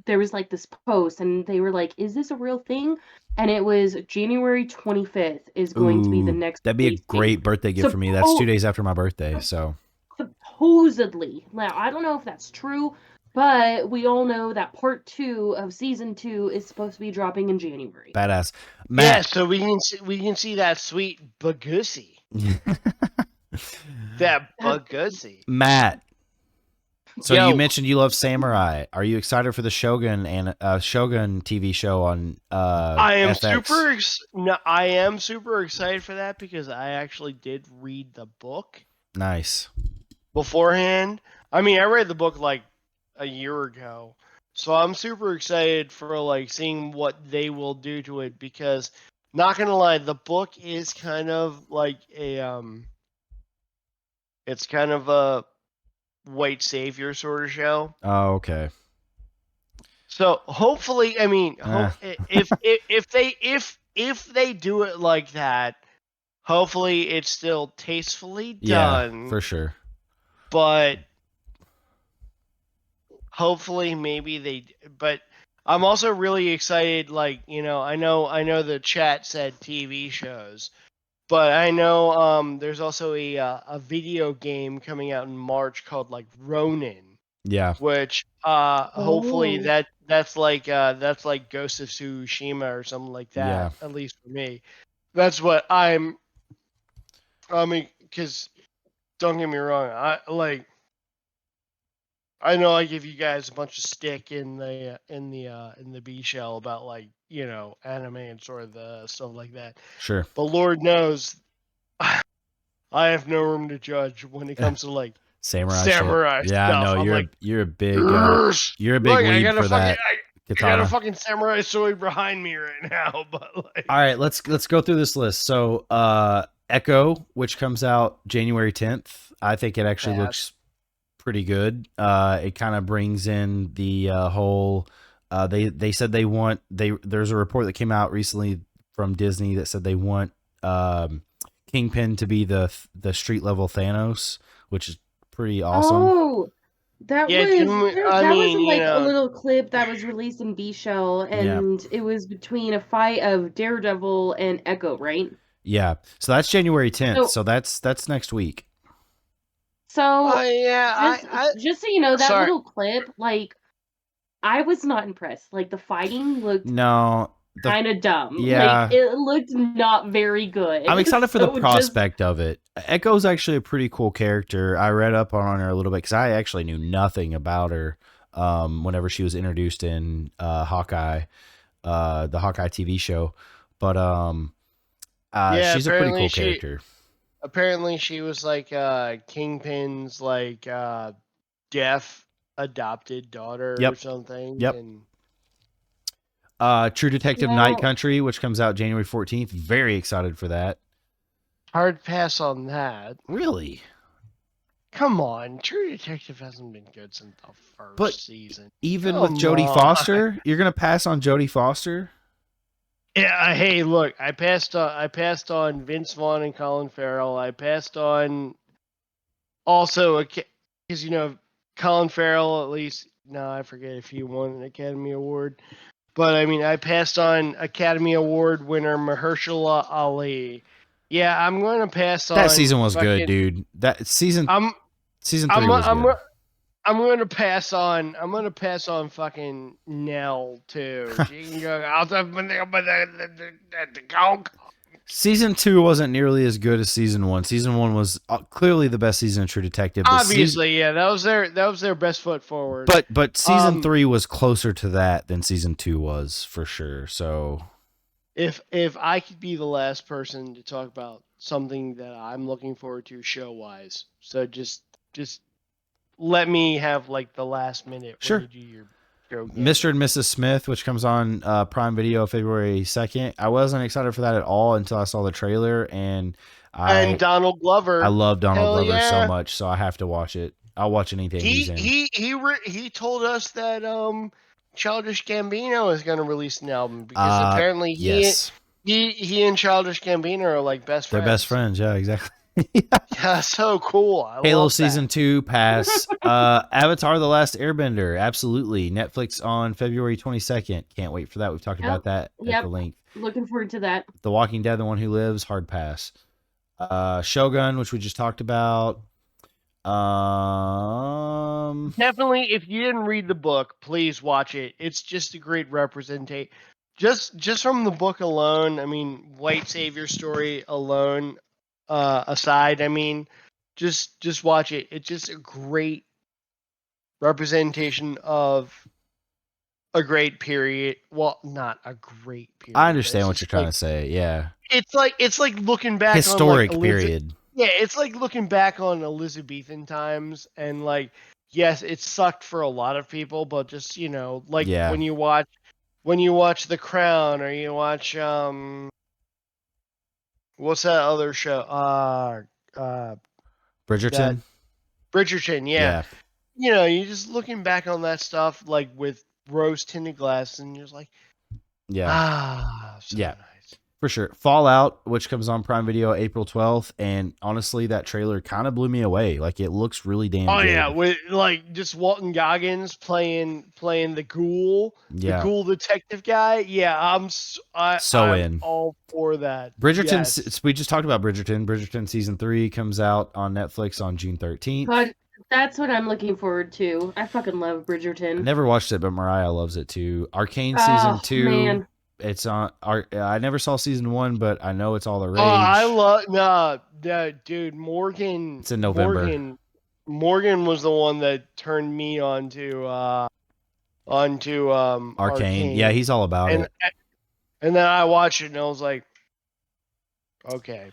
there was like this post, and they were like, "Is this a real thing?" And it was January 25th is going to be the Ooh, next. that'd be a release date. great birthday gift for me. That's 2 days after my birthday. So Supposedly, now I don't know if that's true, but we all know that part 2 of season 2 is supposed to be dropping in January. badass. Yeah, Matt. so we can see that sweet Bagusi. That Bagusi. Matt. So Yo. you mentioned you love samurai. Are you excited for the Shogun and Shogun TV show on I am FX? I am super excited for that because I actually did read the book Nice. beforehand. I mean, I read the book like a year ago. So I'm super excited for like seeing what they will do to it because not going to lie, the book is kind of like it's kind of a white savior sort of show. Oh, okay. So hopefully, I mean, Ah. if they do it like that, hopefully it's still tastefully done. Yeah, for sure. But hopefully, But I'm also really excited. Like I know the chat said TV shows, but I know there's also a video game coming out in March called like Ronin. Yeah. Which hopefully Oh. that's like Ghost of Tsushima or something like that. Yeah. At least for me, that's what I mean, because don't get me wrong, I know I give you guys a bunch of stick in the B shell about like anime and sort of the stuff like that. Sure. But Lord knows, I have no room to judge when it comes to like Samurai shit. Yeah, stuff. no, I'm you're like, you're a big "Grrr." weeb for that. I got a fucking samurai sword behind me right now, but like. All right, let's go through this list. So, Echo, which comes out January 10th, I think it actually looks pretty good. It kind of brings in the whole. They said there's a report that came out recently from Disney that said they want Kingpin to be the street level Thanos, which is pretty awesome. Oh, that Yeah, was like you know- a little clip that was released in B Shell, and it was between a fight of Daredevil and Echo, right? Yeah, so that's January 10th. So- So that's next week. So Yeah, just so you know, that Sorry. little clip, like, I was not impressed. Like, the fighting looked No, kind of dumb. yeah. Like, it looked not very good. I'm excited for the So just- prospect of it. Echo's actually a pretty cool character. I read up on her a little bit because I actually knew nothing about her whenever she was introduced in Hawkeye, the Hawkeye TV show. But she's a pretty cool character. Apparently, she was like Kingpin's like deaf adopted daughter or Yep. something. Yep. And True Detective Now- Night Country, which comes out January 14th. Very excited for that. hard pass on that. Really? Come on, True Detective hasn't been good since the first But season. Even Come with Jodie on. Foster, you're gonna pass on Jodie Foster? Yeah, hey, look, I passed on Vince Vaughn and Colin Farrell. I passed on also because Colin Farrell, at least. No, I forget if he won an Academy Award. But I mean, I passed on Academy Award winner Mahershala Ali. Yeah, I'm going to pass on. That season was fucking, good, dude. That season I'm 3 I'm was I'm good. I'm going to pass on. I'm going to pass on fucking Nell too. She can go out of the coke. Season 2 wasn't nearly as good as season 1. Season 1 was clearly the best season of True Detective. Obviously, yeah, that was their best foot forward. But season 3 was closer to that than season 2 was for sure. So if I could be the last person to talk about something that I'm looking forward to show wise, so just let me have like the last minute Sure. when you do your show. Mr. and Mrs. Smith, which comes on Prime Video February 2nd. I wasn't excited for that at all until I saw the trailer, and Donald Glover. I love Donald Hell Glover yeah. so much, so I have to watch it. I'll watch anything he's in. He told us that Childish Gambino is going to release an album because apparently he and Childish Gambino are like best friends. They're best friends, yeah, exactly. Yeah, so cool. Halo love season that. 2 pass. Avatar: The Last Airbender, absolutely. Netflix on February 22nd. Can't wait for that. We've talked about that at the length. Looking forward to that. The Walking Dead, The One Who Lives, hard pass. Shogun, which we just talked about. Definitely, if you didn't read the book, please watch it. It's just a great representation. Just from the book alone, I mean, white savior story alone aside, I mean, just watch it. It's just a great representation of a great period. Well, not a great period. I understand what you're trying to say. Yeah, it's like looking back historic on like period. Yeah, it's like looking back on Elizabethan times, and like, yes, it sucked for a lot of people, but just like when you watch The Crown, or you watch what's that other show? Bridgerton. Bridgerton, yeah. You're just looking back on that stuff like with rose tinted glasses, and you're just like, so nice. For sure. Fallout, which comes on Prime Video April 12th, and honestly, that trailer kind of blew me away. Like, it looks really damn good. Yeah, with like just Walton Goggins playing the ghoul, the ghoul detective guy. Yeah, I'm in all for that. Bridgerton. Yes. We just talked about Bridgerton. Bridgerton season 3 comes out on Netflix on June 13th. God, that's what I'm looking forward to. I fucking love Bridgerton. I never watched it, but Mariah loves it too. Arcane season 2. Man. It's on. I never saw season 1, but I know it's all the rage. I love dude. Morgan. It's in November. Morgan was the one that turned me onto Arcane. Yeah, he's all about it. And then I watched it and I was like, okay,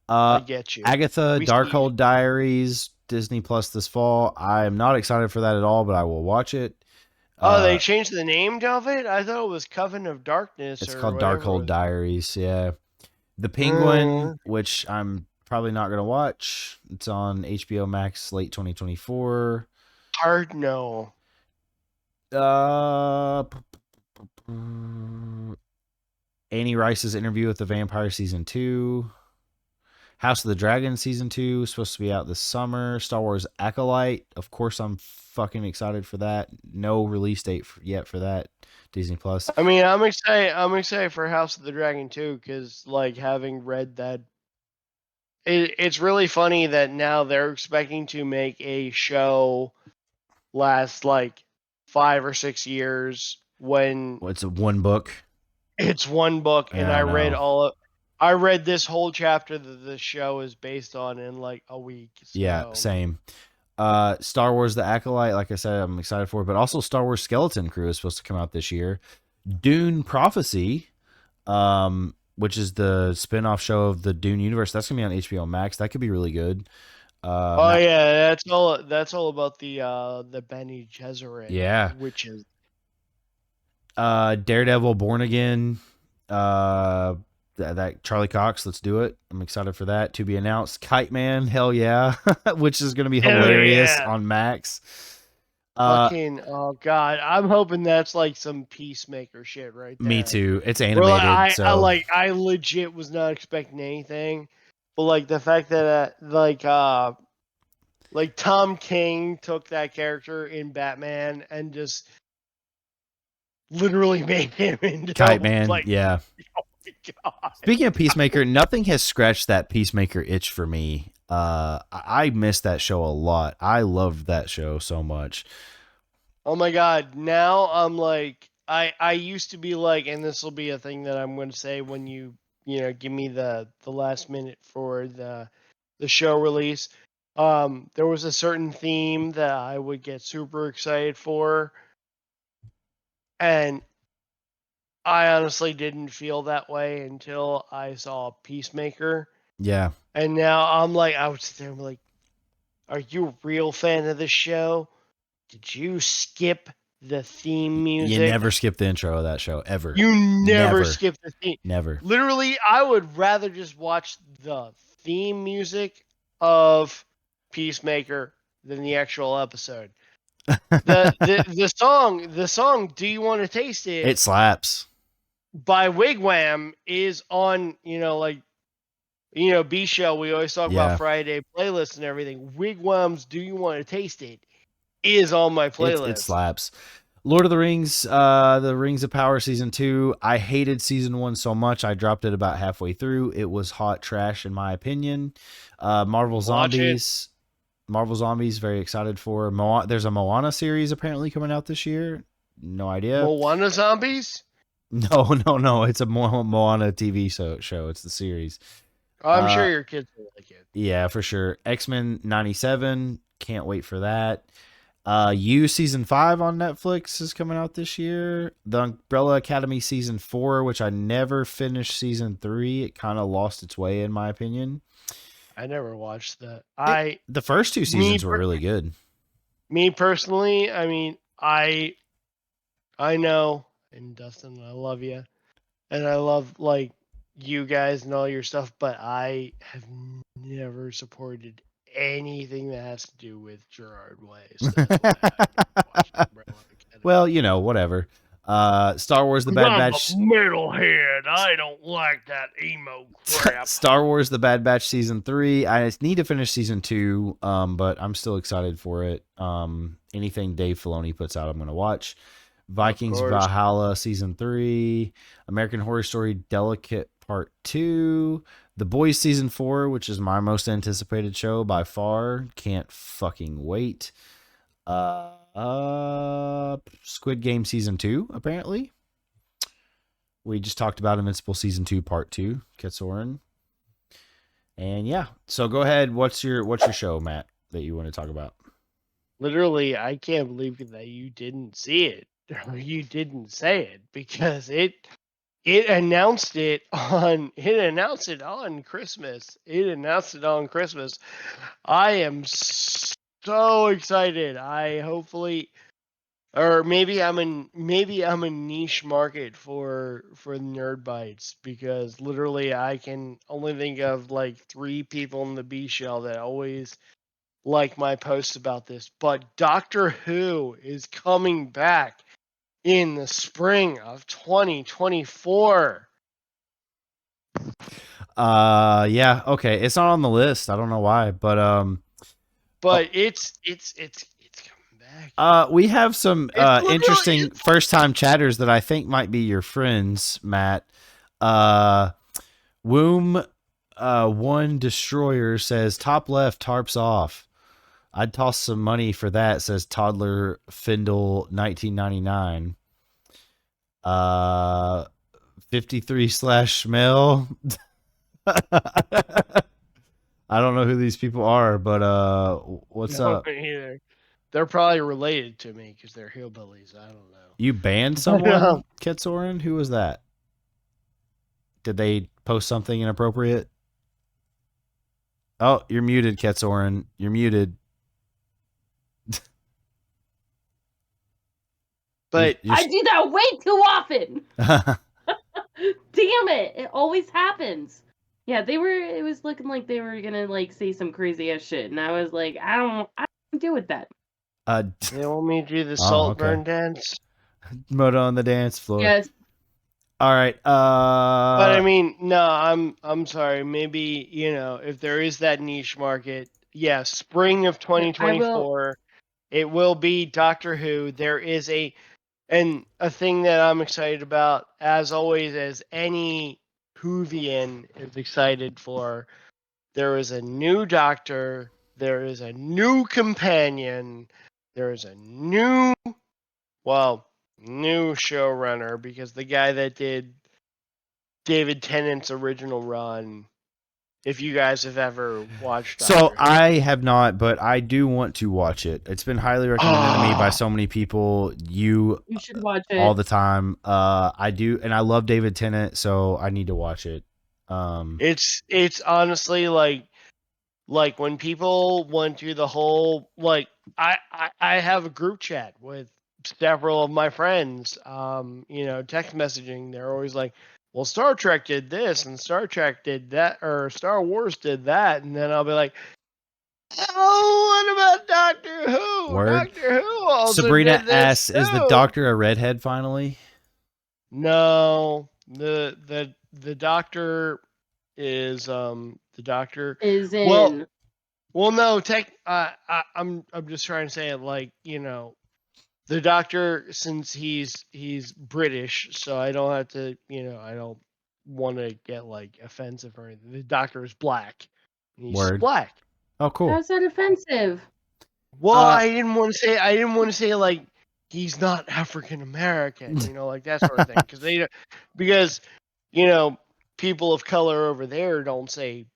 I get you. Agatha Darkhold Diaries, Disney Plus this fall. I'm not excited for that at all, but I will watch it. They changed the name of it? I thought it was Coven of Darkness. It's called Darkhold Diaries, yeah. The Penguin, which I'm probably not going to watch. It's on HBO Max late 2024. Hard no. Annie Rice's Interview with the Vampire season 2. House of the Dragon season 2 is supposed to be out this summer. Star Wars Acolyte, of course, I'm fucking excited for that. No release date yet for that. Disney Plus. I mean, I'm excited for House of the Dragon too, because like having read that, it's really funny that now they're expecting to make a show last like 5 or 6 years when it's one book. It's one book, and I read this whole chapter that the show is based on in like a week. So. Yeah, same. Star Wars The Acolyte, like I said, I'm excited for, but also Star Wars Skeleton Crew is supposed to come out this year. Dune Prophecy, which is the spin-off show of the Dune universe, that's gonna be on HBO Max. That could be really good. Yeah, that's all about the Bene Gesserit witches. Daredevil Born Again, that Charlie Cox, let's do it. I'm excited for that to be announced. Kite Man, hell yeah, which is going to be hilarious on Max. Oh god, I'm hoping that's like some Peacemaker shit right there. Me too. It's animated. I legit was not expecting anything, but like the fact that Like Tom King took that character in Batman and just literally made him into Kite Man, like, yeah. oh my god. Speaking of Peacemaker, nothing has scratched that Peacemaker itch for me. I miss that show a lot. I loved that show so much. Oh my god. Now I'm like I used to be like, and this will be a thing that I'm going to say when you give me the last minute for the show release. There was a certain theme that I would get super excited for, and I honestly didn't feel that way until I saw Peacemaker. Yeah. And now I'm like, I would sit there and be like, are you a real fan of this show? Did you skip the theme You music? never skip the intro of that show, ever. You never Never. skip the theme. Never. Literally, I would rather just watch the theme music of Peacemaker than the actual episode. The song "Do You Want to Taste It" It slaps. by Wigwam is on, B Show. We always talk Yeah. about Friday playlists and everything. Wigwam's "Do You Want to Taste It" is on my playlist. It slaps. Lord of the Rings, the Rings of Power season 2. I hated season 1 so much I dropped it about halfway through. It was hot trash in my opinion. Marvel Zombies. Marvel Zombies, very excited for. There's a Moana series apparently coming out this year. No idea. Moana Zombies? No. It's a Moana TV show. It's the series. I'm sure your kids will like it. Yeah, for sure. X-Men 97. Can't wait for that. You season 5 on Netflix is coming out this year. The Umbrella Academy season 4, which I never finished season 3. It kind of lost its way in my opinion. I never watched that. The first 2 seasons were really good. Me personally, I mean, I know, and Dustin, I love you, and I love like you guys and all your stuff, but I have never supported anything that has to do with Gerard Way. So that's why I never watched Umbrella Academy. Well, whatever. Star Wars The Bad Batch. I'm a metalhead. I don't like that emo crap. Star Wars The Bad Batch season 3. I need to finish season 2, but I'm still excited for it. Anything Dave Filoni puts out, I'm going to watch. Vikings Valhalla season 3. American Horror Story Delicate Part 2. The Boys season 4, which is my most anticipated show by far. Can't fucking wait. Squid Game season 2, apparently. We just talked about Invincible season 2 part 2, Ketsoren. And yeah, so go ahead. What's your show, Matt, that you want to talk about? Literally, I can't believe that you didn't see it or you didn't say it, because it announced it on Christmas. It announced it on Christmas. I am so excited. Maybe I'm a niche market for nerd bites, because literally I can only think of like 3 people in the B shell that always like my posts about this. But Doctor Who is coming back in the spring of 2024. Yeah, okay. It's not on the list. I don't know why, but it's coming back. We have some interesting first-time chatters that I think might be your friends, Matt. Womb One Destroyer says top left tarps off. I'd toss some money for that, says Toddler Findle 1999. 53/Schmel. I don't know who these people are, but what's up? Either. They're probably related to me because they're hillbillies. I don't know. You banned someone, Ketsoren? Who was that? Did they post something inappropriate? Oh, you're muted, Ketsoren. You're muted. But I do that way too often. Damn it! It always happens. Yeah, it was looking like they were gonna like say some crazy ass shit, and I was like, I don't deal with that. They want me to do the Saltburn dance. Moto on the dance floor. Yes. All right. But I mean, no, I'm sorry. Maybe, if there is that niche market, spring of I will. 2024. It will be Doctor Who. There is a thing that I'm excited about, as always, as any Whovian is excited for. There is a new Doctor. There is a new companion. There is a new showrunner, because the guy that did David Tennant's original run, if you guys have ever watched So Doctor Who. I have not, but I do want to watch it. It's been highly recommended to me by so many people. You should watch it all the time. I do, and I love David Tennant, so I need to watch it. It's honestly like when people went through the whole, like, I have a group chat with several of my friends, text messaging. They're always like, well, Star Trek did this and Star Trek did that, or Star Wars did that, and then I'll be like, oh, what about Doctor Who? Word. Doctor Who also Sabrina did this asks, "Is the too." Doctor a redhead finally?" No, the Doctor is the Doctor. is Well, in. no, I'm just trying to say it, like, the Doctor, since he's British, so I don't have to, I don't want to get like offensive or anything. The Doctor is black. He's Word. black. Oh, cool. How's that offensive? Well, I didn't want to say like he's not African American, like that sort of thing, because people of color over there don't say,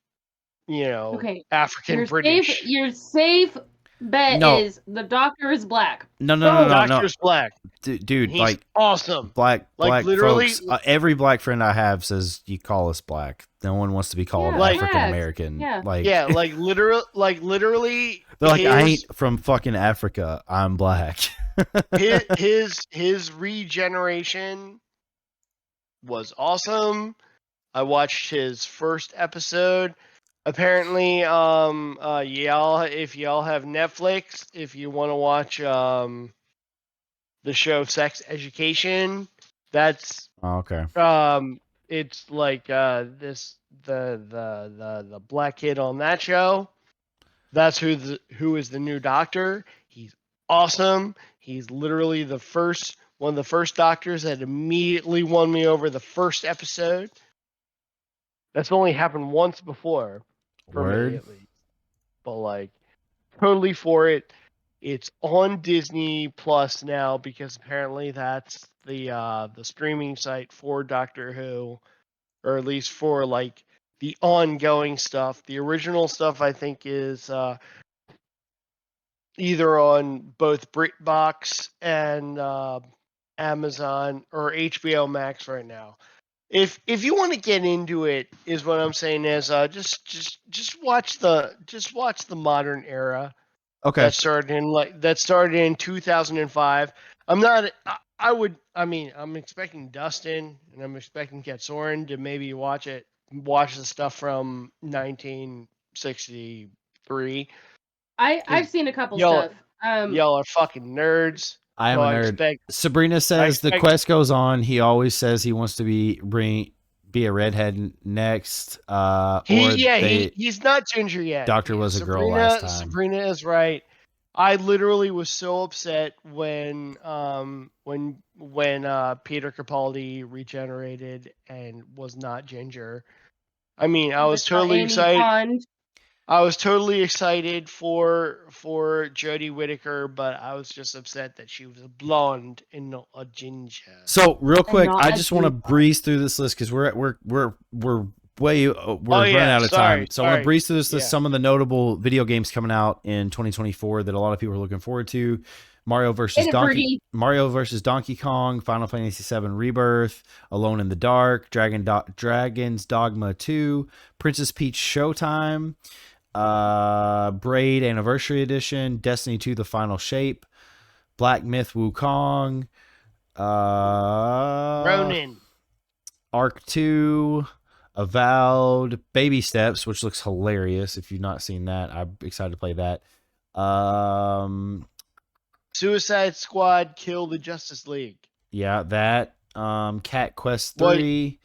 Okay, African your British. safe bet No. is the Doctor is black. No. Doctor's black. Dude, He's like awesome. black literally, folks. Every black friend I have says you call us black. No one wants to be called Yeah, African American. Yeah. literally. They're like, I ain't from fucking Africa. I'm black. his regeneration was awesome. I watched his first episode. Apparently, y'all, if y'all have Netflix, if you want to watch the show Sex Education, that's Okay. it's like the black kid on that show. That's who is the new Doctor. He's awesome. He's literally one of the first Doctors that immediately won me over the first episode. That's only happened once before for Word. me, at least. But like, totally for it. It's on Disney Plus now, because apparently that's the streaming site for Doctor Who, or at least for like the ongoing stuff. The original stuff, I think, is either on both BritBox and Amazon or HBO Max right now. If you want to get into it, is what I'm saying is just watch the modern era. Okay. That started in 2005. I'm expecting Dustin and I'm expecting Katsorin to maybe watch the stuff from 1963. I've seen a couple y'all- stuff. Y'all are fucking nerds. I am so a I nerd. expect Sabrina says the quest goes on. He always says he wants to be a redhead next. he's not ginger yet. Doctor was a girl last time. Sabrina is right. I literally was so upset when Peter Capaldi regenerated and was not ginger. I mean, I was totally excited. Pond. I was totally excited for Jodie Whittaker, but I was just upset that she was a blonde and not a ginger. So real quick, not I a just want to blue breeze through this list because we're running out of time. So I want to breeze through this list. Some of the notable video games coming out in 2024 that a lot of people are looking forward to: Mario versus Donkey Kong, Final Fantasy VII Rebirth, Alone in the Dark, Dragon's Dogma 2, Princess Peach Showtime, Braid Anniversary Edition, Destiny 2 The Final Shape, Black Myth Wukong, Ronin, Arc 2, Avowed, Baby Steps, which looks hilarious. If you've not seen that, I'm excited to play that. Suicide Squad, Kill the Justice League. Yeah, that. Cat Quest 3.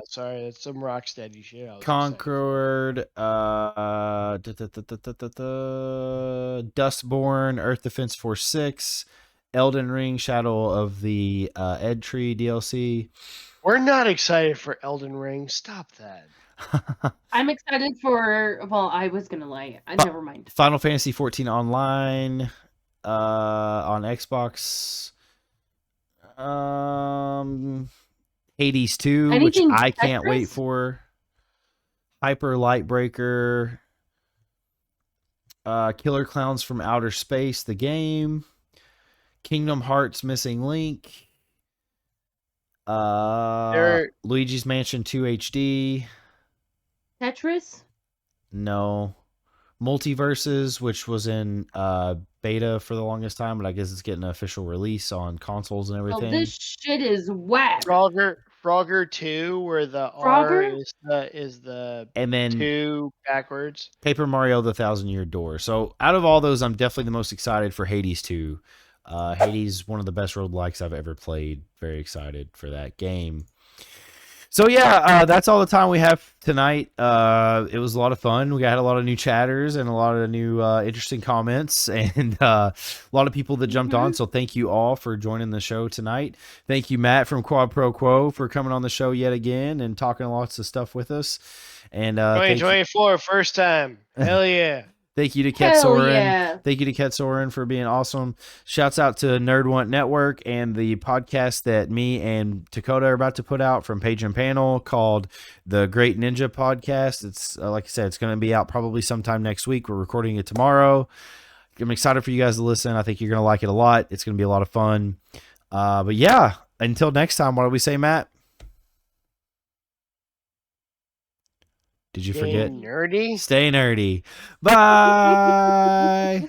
sorry, that's some Rocksteady shit. I was excited for. Conquered, Dustborn, Earth Defense Force 6, Elden Ring, Shadow of the Ed Tree DLC. We're not excited for Elden Ring. Stop that. I'm excited for. Well, I was gonna lie. Never mind. Final Fantasy 14 Online on Xbox. Hades 2, Anything which I can't wait Tetris? for. Hyper Light Breaker. Killer Clowns from Outer Space, the game. Kingdom Hearts Missing Link. Luigi's Mansion 2 HD. Tetris? No. Multiverses, which was in beta for the longest time, but I guess it's getting an official release on consoles and Well, everything. this shit is whack. Frogger 2, where the Frogger? R is the And then 2 backwards. Paper Mario: The Thousand-Year Door. So out of all those, I'm definitely the most excited for Hades 2. Hades, one of the best roguelikes I've ever played. Very excited for that game. So yeah, that's all the time we have tonight. It was a lot of fun. We had a lot of new chatters and a lot of new interesting comments, and a lot of people that jumped on. So thank you all for joining the show tonight. Thank you, Matt from Quad Pro Quo, for coming on the show yet again and talking lots of stuff with us. And 2024, first time. Hell yeah. Thank you to Ket Hell Soren. yeah. Thank you to Ket Soren for being awesome. Shouts out to Nerd Want Network and the podcast that me and Dakota are about to put out from Page and Panel called the Great Ninja Podcast. It's like I said, it's going to be out probably sometime next week. We're recording it tomorrow. I'm excited for you guys to listen. I think you're going to like it a lot. It's going to be a lot of fun. But yeah, until next time, what do we say, Matt? Did you forget? Nerdy. Stay nerdy. Bye.